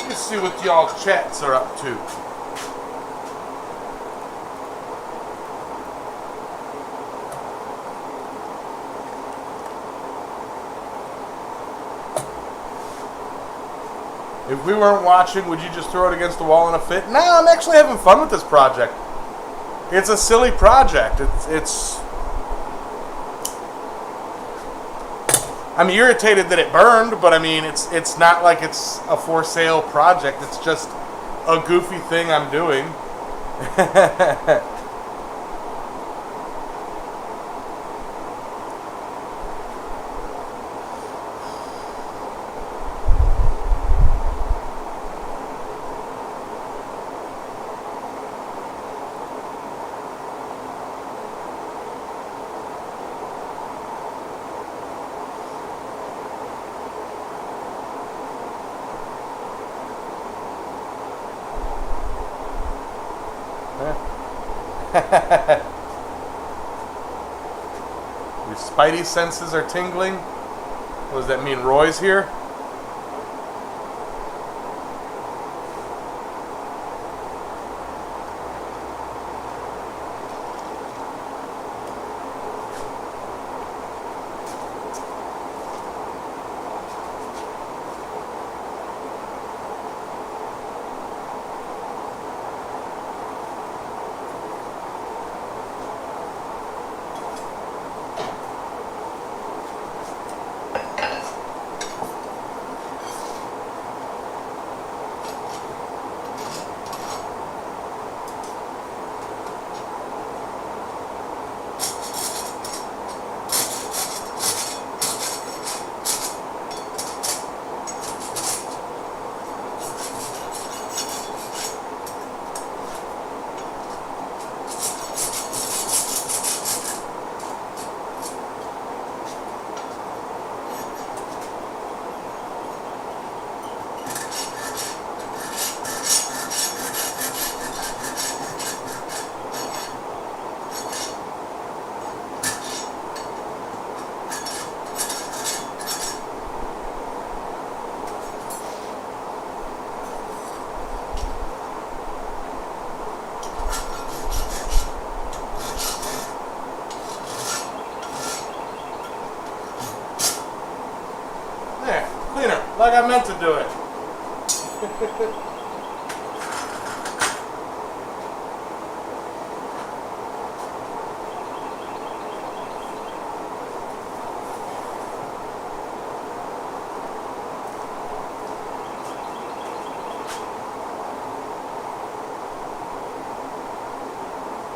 Let's see what y'all's chats are up to. If we weren't watching, would you just throw it against the wall in a fit? No, I'm actually having fun with this project. It's a silly project. It's I'm irritated that it burned, but I mean, it's not like it's a for sale project. It's just a goofy thing I'm doing. Your spidey senses are tingling. What does that mean? Roy's here? Like I meant to do it.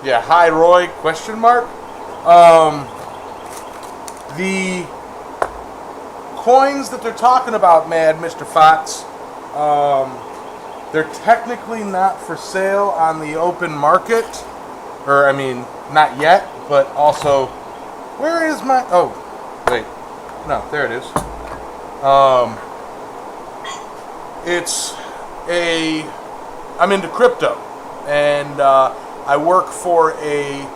Yeah, hi Roy, question mark. The coins that they're talking about, Mad Mr. Fox, they're technically not for sale on the open market. Or, I mean, not yet, but also, where is my, oh, wait, no, there it is. I'm into crypto, and I work for a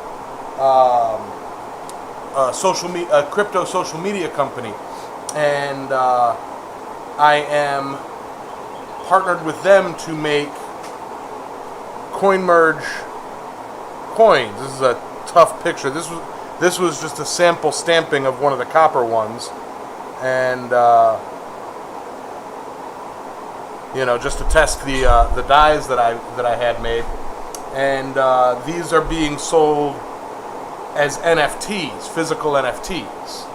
crypto social media company. And I am partnered with them to make coin merge coins. This is a tough picture. This was just a sample stamping of one of the copper ones, and you know, just to test the dies that I had made. And these are being sold as NFTs, physical NFTs.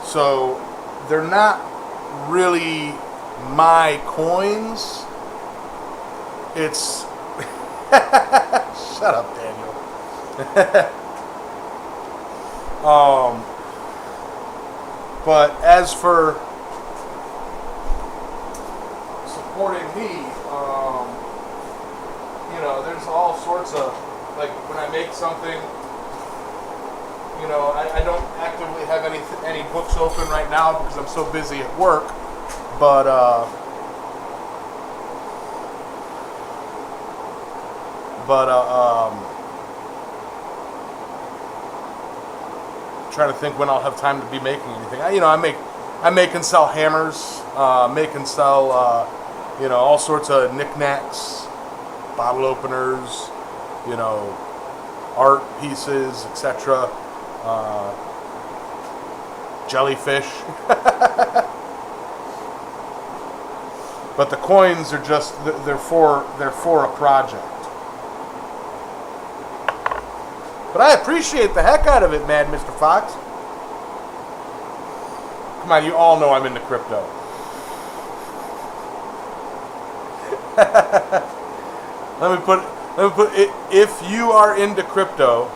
So they're not really my coins. It's shut up, Daniel. But as for supporting me, you know, there's all sorts of, like, when I make something, you know, I don't actively have any books open right now because I'm so busy at work, but trying to think when I'll have time to be making anything. I make and sell hammers, make and sell, you know, all sorts of knickknacks, bottle openers, you know, art pieces, etc. Jellyfish. But the coins are just, they're for a project. But I appreciate the heck out of it, Mad Mr. Fox. Come on, you all know I'm into crypto. Let me put it, if you are into crypto,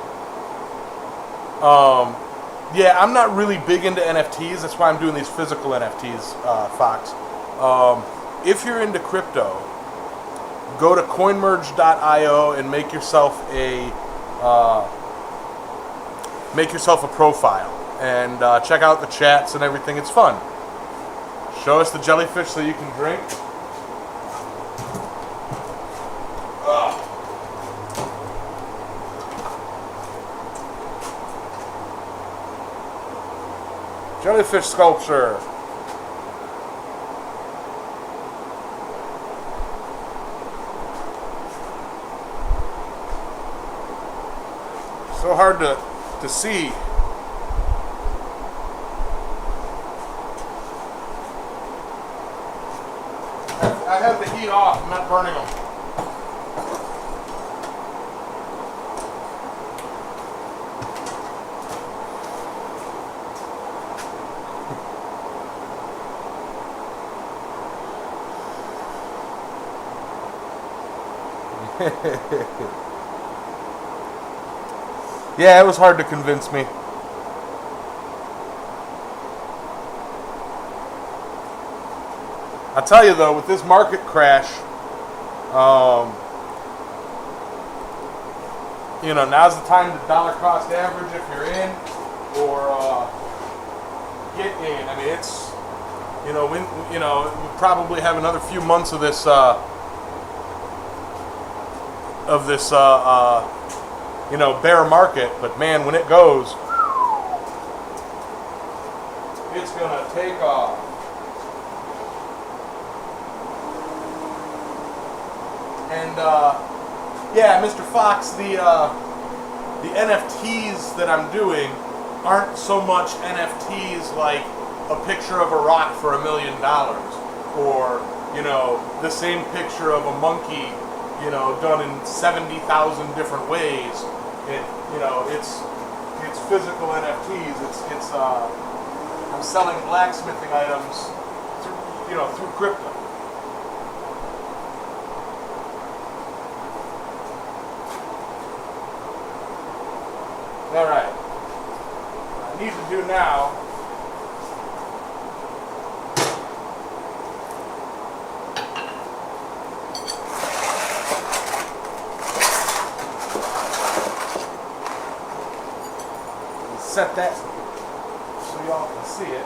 yeah, I'm not really big into NFTs. That's why I'm doing these physical NFTs, Fox. If you're into crypto, go to coinmerge.io and make yourself a profile and check out the chats and everything. It's fun. Show us the jellyfish so you can drink. Jellyfish sculpture. So hard to see. I have the heat off. I'm not burning them. Yeah, it was hard to convince me. I'll tell you though, with this market crash, you know, now's the time to dollar cost average if you're in, or get in. I mean, it's, you know, we'll probably have another few months of this, you know, bear market. But man, when it goes, it's gonna take off. And yeah, Mr. Fox, the NFTs that I'm doing aren't so much NFTs like a picture of a rock for $1 million, or, you know, the same picture of a monkey, you know, done in 70,000 different ways. It, you know, it's physical NFTs. It's I'm selling blacksmithing items through, you know, through crypto. All right. What I need to do now is set that so y'all can see it.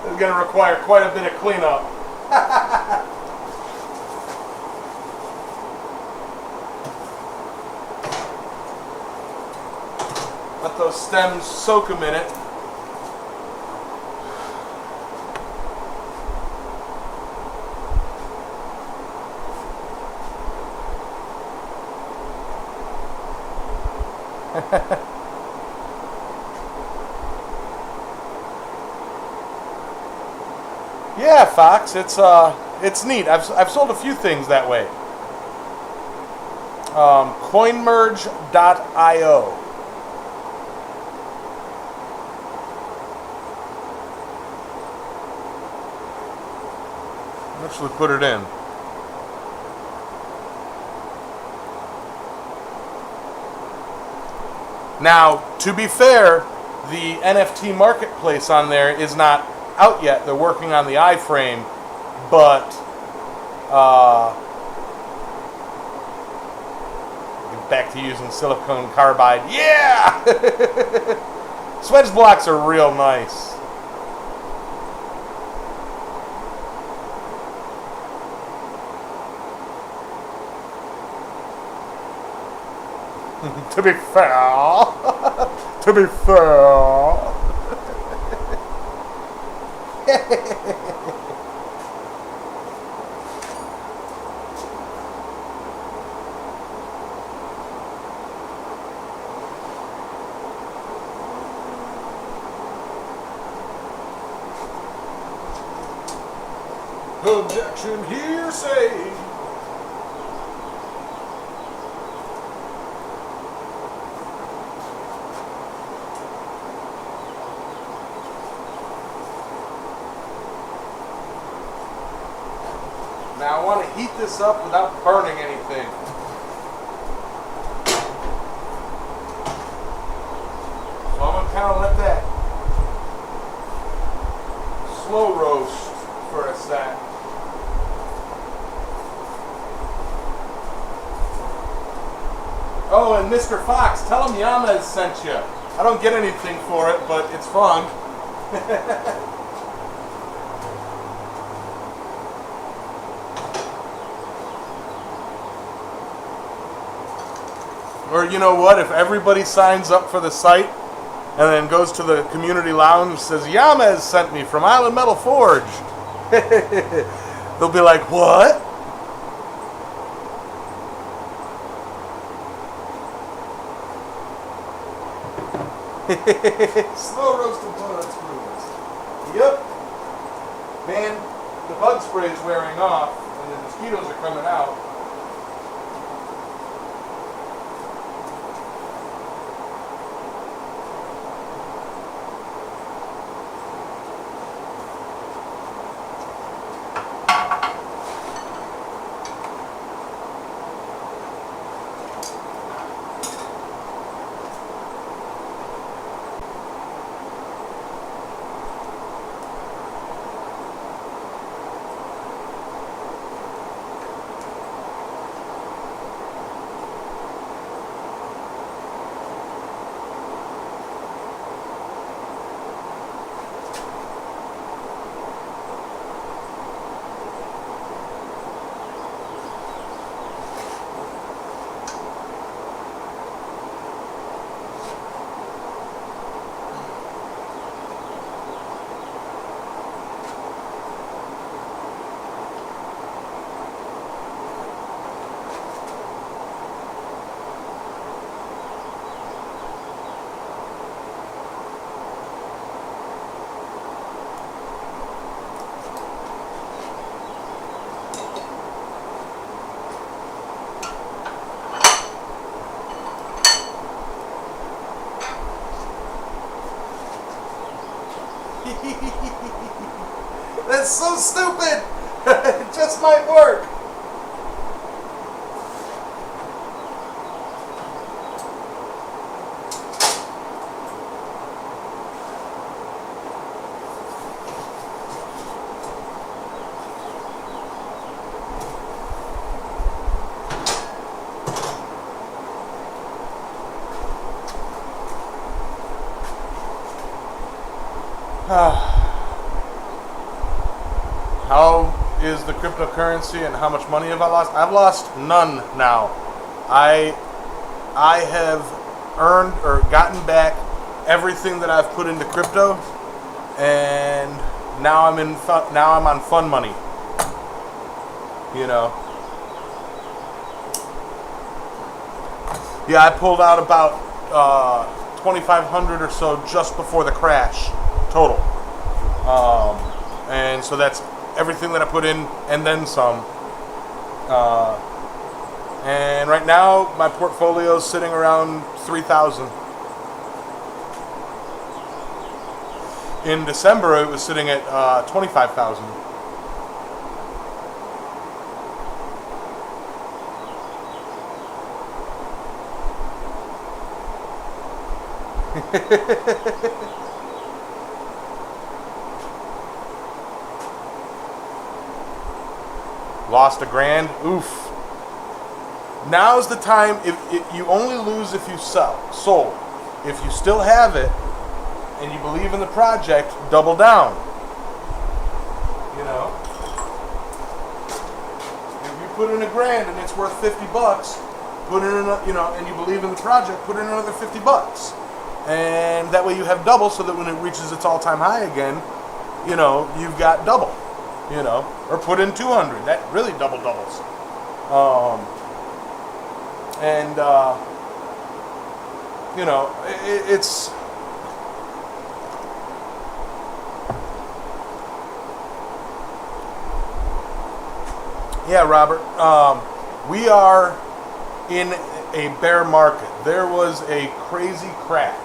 It's going to require quite a bit of cleanup. Let those stems soak a minute. Yeah, Fox, it's neat. I've sold a few things that way. Coinmerge.io. Actually put it in. Now, to be fair, the NFT marketplace on there is not out yet. They're working on the iframe, but get back to using silicone carbide. Yeah! Swedge blocks are real nice. To be fair, to be fair. Objection, hearsay. Now I want to heat this up without burning anything. So I'm going to kind of let that slow roast for a sec. Oh, and Mr. Fox, tell him Yamez sent you. I don't get anything for it, but it's fun. Or you know what, if everybody signs up for the site and then goes to the community lounge and says, Yamez sent me from Island Metal Forge. They'll be like, what? Slow roasted butternut screws. Yep. Man, the bug spray is wearing off and the mosquitoes are coming out. That's so stupid! It just might work! How is the cryptocurrency and how much money have I lost? I've lost none now. I have earned or gotten back everything that I've put into crypto, and now I'm on fun money. You know. Yeah, I pulled out about 2,500 or so just before the crash total. And so that's everything that I put in and then some. And right now my portfolio is sitting around 3,000. In December it was sitting at 25,000. Lost $1,000. Oof. Now's the time. If you only lose if you sold. If you still have it and you believe in the project, double down. You know. If you put in $1,000 and it's worth $50, put in and you believe in the project, put in another $50. And that way you have double, so that when it reaches its all-time high again, you know, you've got double, you know, or put in 200. That really doubles. You know, it's yeah, Robert. We are in a bear market. There was a crazy crash.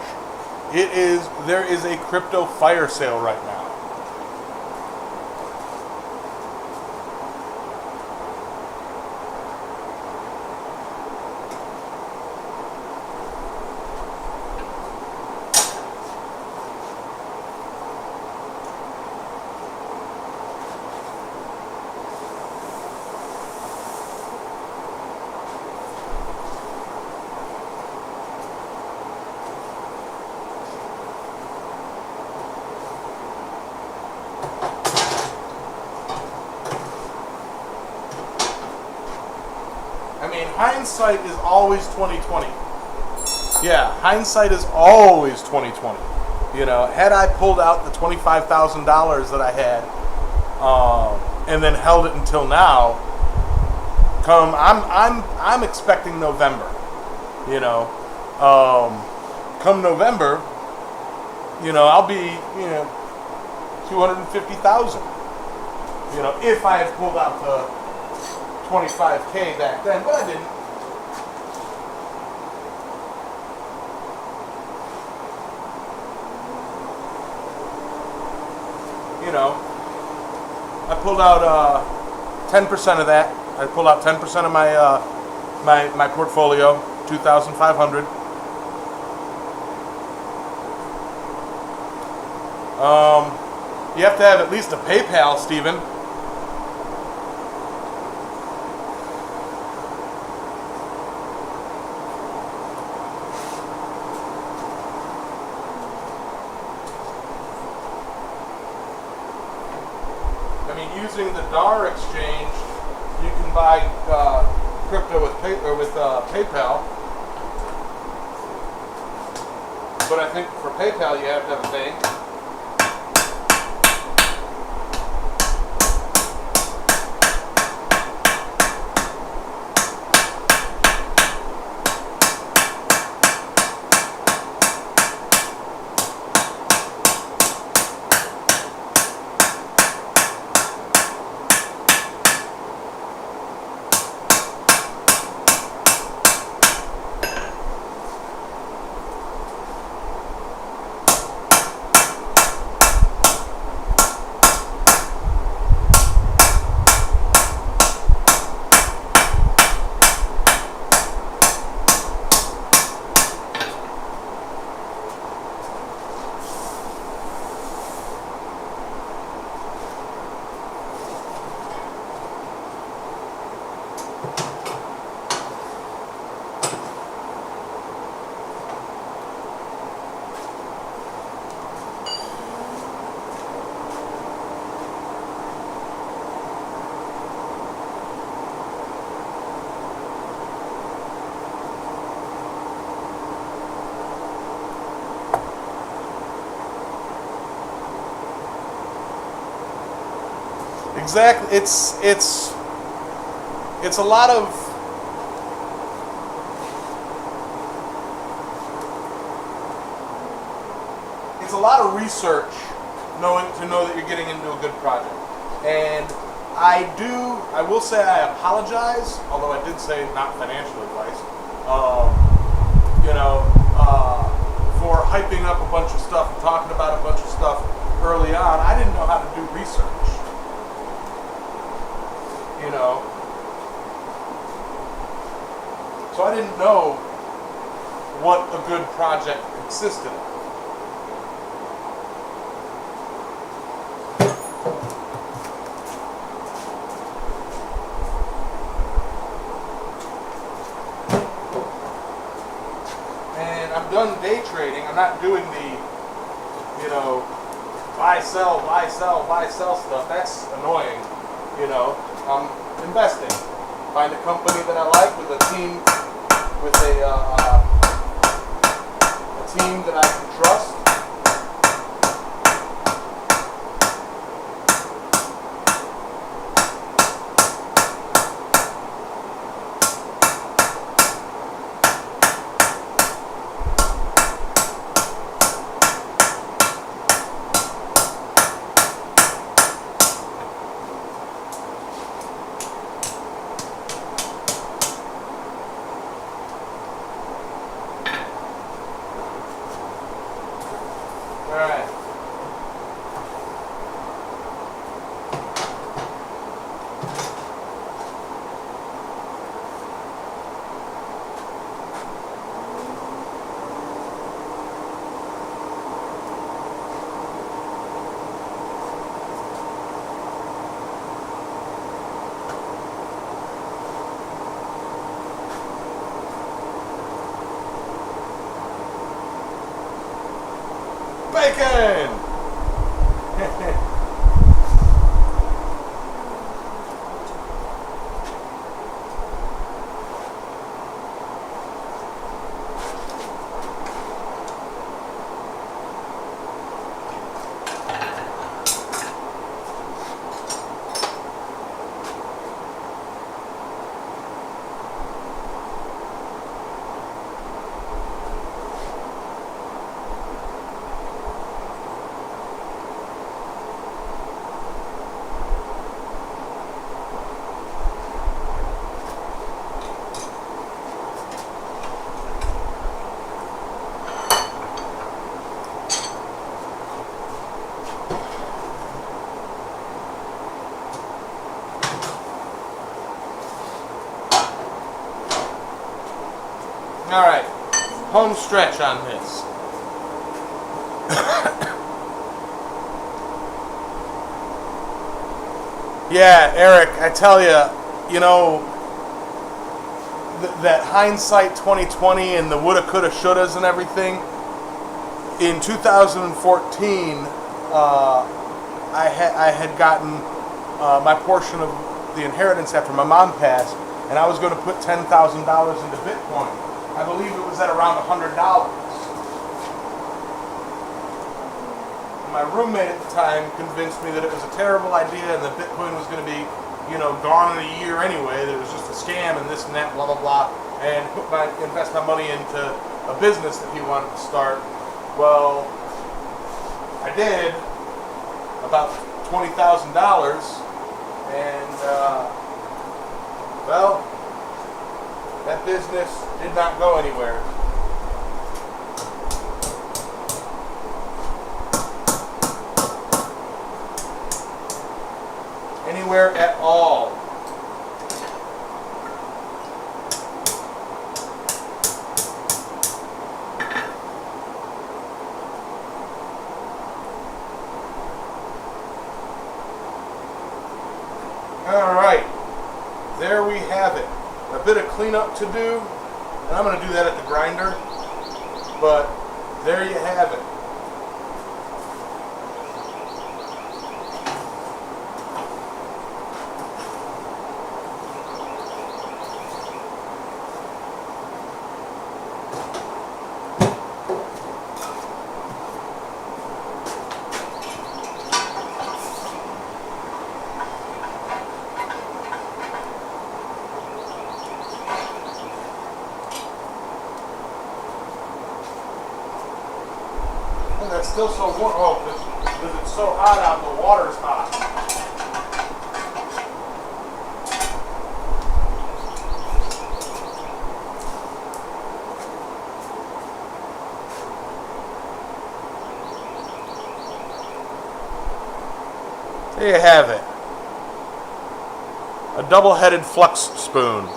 There is a crypto fire sale right now. Hindsight is always 2020. Yeah, hindsight is always 2020. You know, had I pulled out the $25,000 that I had, and then held it until now, I'm expecting November. You know, come November, you know, I'll be 250,000. You know, if I had pulled out the 25K back then, but I didn't. You know, I pulled out 10% of that. I pulled out 10% of my portfolio, 2,500. You have to have at least a PayPal, Stephen. Using the DAR exchange, you can buy crypto with PayPal. But I think for PayPal you have to have a bank. Exactly. It's a lot of research to know that you're getting into a good project. And I will say I apologize, although I did say not financial advice, for hyping up a bunch of stuff and talking about a bunch of stuff early on. I didn't know how to do research. So I didn't know what a good project consisted of. And I'm done day trading. I'm not doing the, buy, sell, buy, sell, buy, sell stuff. That's annoying. I'm investing. Find a company that I like with a team, with a team that I can trust. Alright. Bacon! Alright, home stretch on this. Yeah, Eric, I tell you, that hindsight 2020 and the woulda, coulda, shouldas and everything. In 2014, I had gotten my portion of the inheritance after my mom passed, and I was going to put $10,000 into Bitcoin. I believe it was at around $100. My roommate at the time convinced me that it was a terrible idea and that Bitcoin was going to be, gone in a year anyway, that it was just a scam and this and that, blah, blah, blah, and invest my money into a business that he wanted to start. Well, I did, about $20,000, and, well, that business did not go anywhere. Anywhere at all. Alright, there we have it. A bit of cleanup to do, and I'm going to do that at the grinder, but there you have it. And that's still so warm. Oh, because it's so hot out, the water's hot. There you have it. A double-headed flux spoon.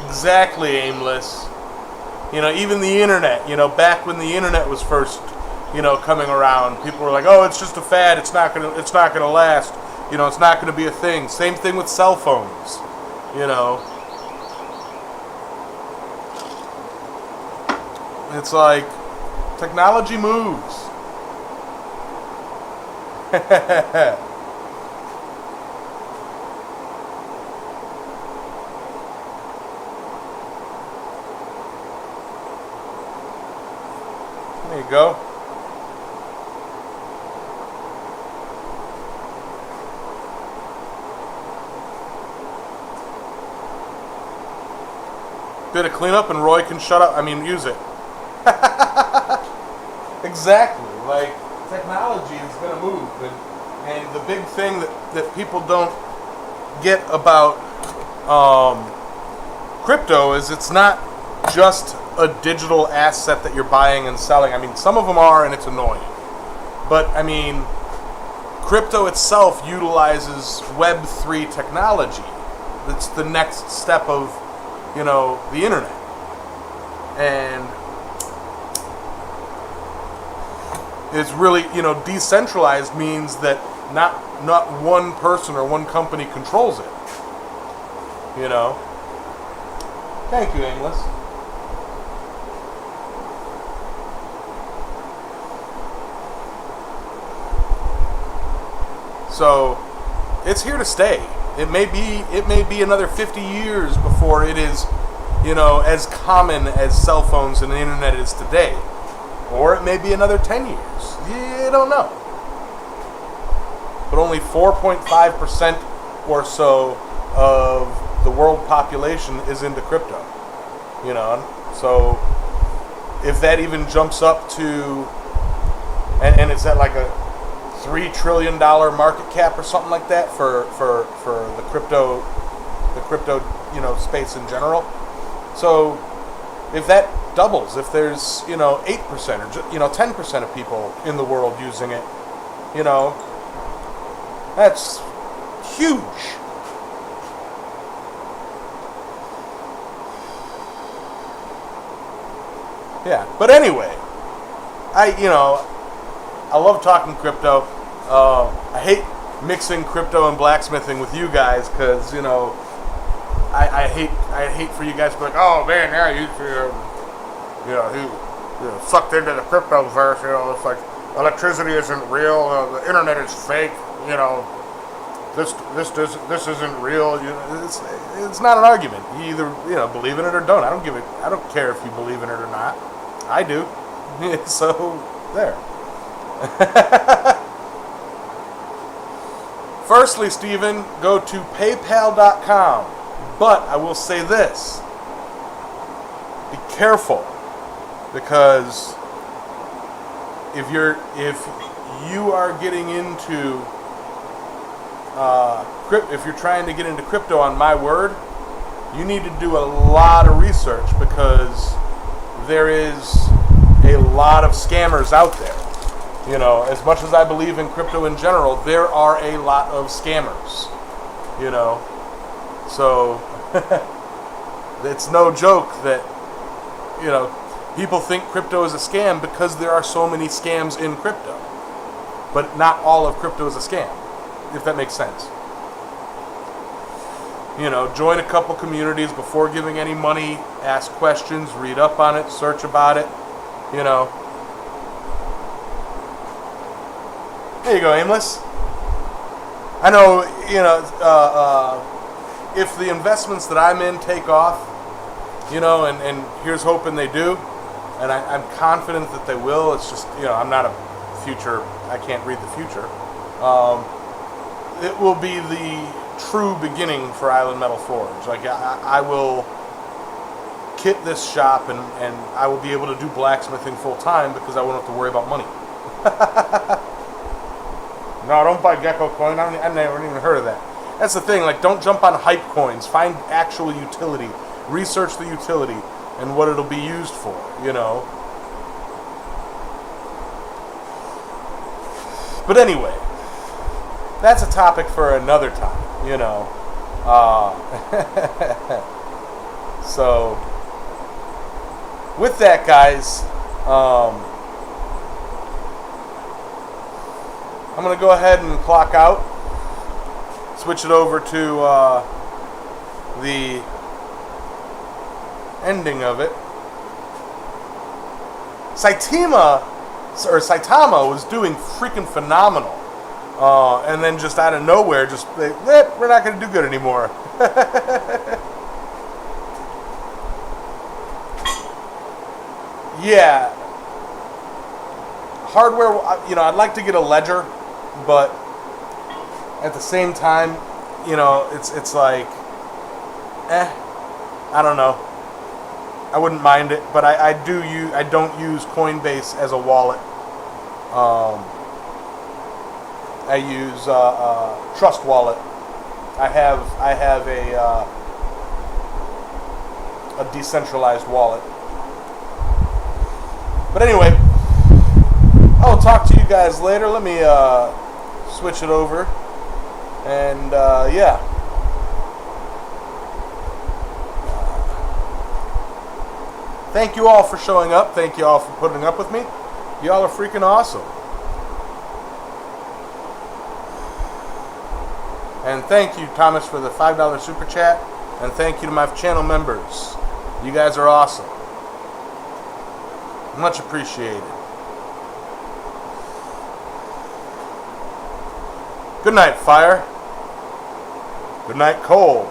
Exactly, aimless. You know, even the internet, you know, back when the internet was first, you know, coming around, people were like, "Oh, it's just a fad. It's not gonna last. You know, it's not gonna be a thing." Same thing with cell phones. You know, it's like technology moves. There you go. Bit of cleanup and Roy can shut up. I mean, use it. Exactly. Like, technology is going to move. And the big thing that people don't get about crypto is it's not just a digital asset that you're buying and selling. I mean, some of them are, and it's annoying. But, I mean, crypto itself utilizes Web3 technology. It's the next step of, you know, the internet. And it's really, you know, decentralized means that not one person or one company controls it. You know? Thank you, Aimless. So, it's here to stay. It may be another 50 years before it is, you know, as common as cell phones and the internet is today. Or it may be another 10 years. You don't know. But only 4.5% or so of the world population is into crypto. You know, so if that even jumps up to, and it's at like a $3 trillion market cap or something like that for the crypto, you know, space in general. So if that doubles, if there's, you know, 8% or, you know, 10% of people in the world using it, you know, that's huge. Yeah, but anyway, I love talking crypto. I hate mixing crypto and blacksmithing with you guys because, you know, I hate for you guys to be like, "Oh man, yeah, you sucked into the cryptoverse. You know, it's like electricity isn't real. The internet is fake. You know, this isn't real." You know, it's not an argument. You either, you know, believe in it or don't. I don't care if you believe in it or not. I do. So there. Firstly, Stephen, go to paypal.com. But I will say this. Be careful. Because if you are getting into if you're trying to get into crypto on my word, you need to do a lot of research because there is a lot of scammers out there. You know, as much as I believe in crypto in general, there are a lot of scammers. You know, so it's no joke that, you know, people think crypto is a scam because there are so many scams in crypto. But not all of crypto is a scam, if that makes sense. You know, join a couple communities before giving any money, ask questions, read up on it, search about it, you know. There you go, Aimless. I know, you know, if the investments that I'm in take off, you know, and here's hoping they do, and I'm confident that they will. It's just, you know, I'm not a future, I can't read the future. It will be the true beginning for Island Metal Forge. Like, I will kit this shop, and I will be able to do blacksmithing full time because I won't have to worry about money. No, don't buy Gecko coin. I never even heard of that. That's the thing. Like, don't jump on hype coins. Find actual utility. Research the utility and what it'll be used for. You know. But anyway, that's a topic for another time. You know. So, with that, guys. I'm going to go ahead and clock out, switch it over to the ending of it. Saitama was doing freaking phenomenal, and then just out of nowhere, just, we're not going to do good anymore. Yeah, hardware, you know, I'd like to get a ledger, but at the same time, you know, it's like, I don't know. I wouldn't mind it, but I don't use Coinbase as a wallet. I use Trust Wallet. I have a decentralized wallet. But anyway, I'll talk to you guys later. Let me switch it over. And yeah. Thank you all for showing up. Thank you all for putting up with me. Y'all are freaking awesome. And thank you, Thomas, for the $5 super chat. And thank you to my channel members. You guys are awesome. Much appreciated. Good night, fire. Good night, coal.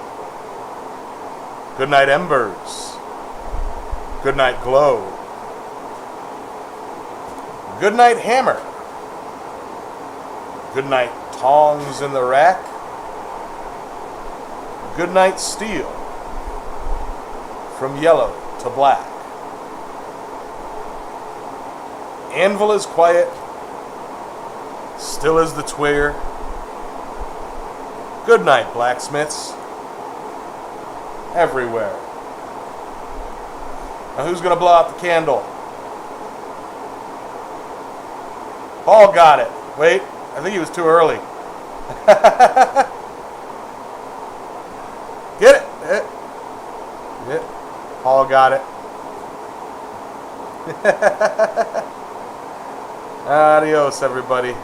Good night, embers. Good night, glow. Good night, hammer. Good night, tongs in the rack. Good night, steel. From yellow to black. Anvil is quiet. Still as the twigger. Good night, blacksmiths. Everywhere. Now who's going to blow out the candle? Paul got it. Wait, I think he was too early. Get it? Yeah. Paul got it. Adios, everybody.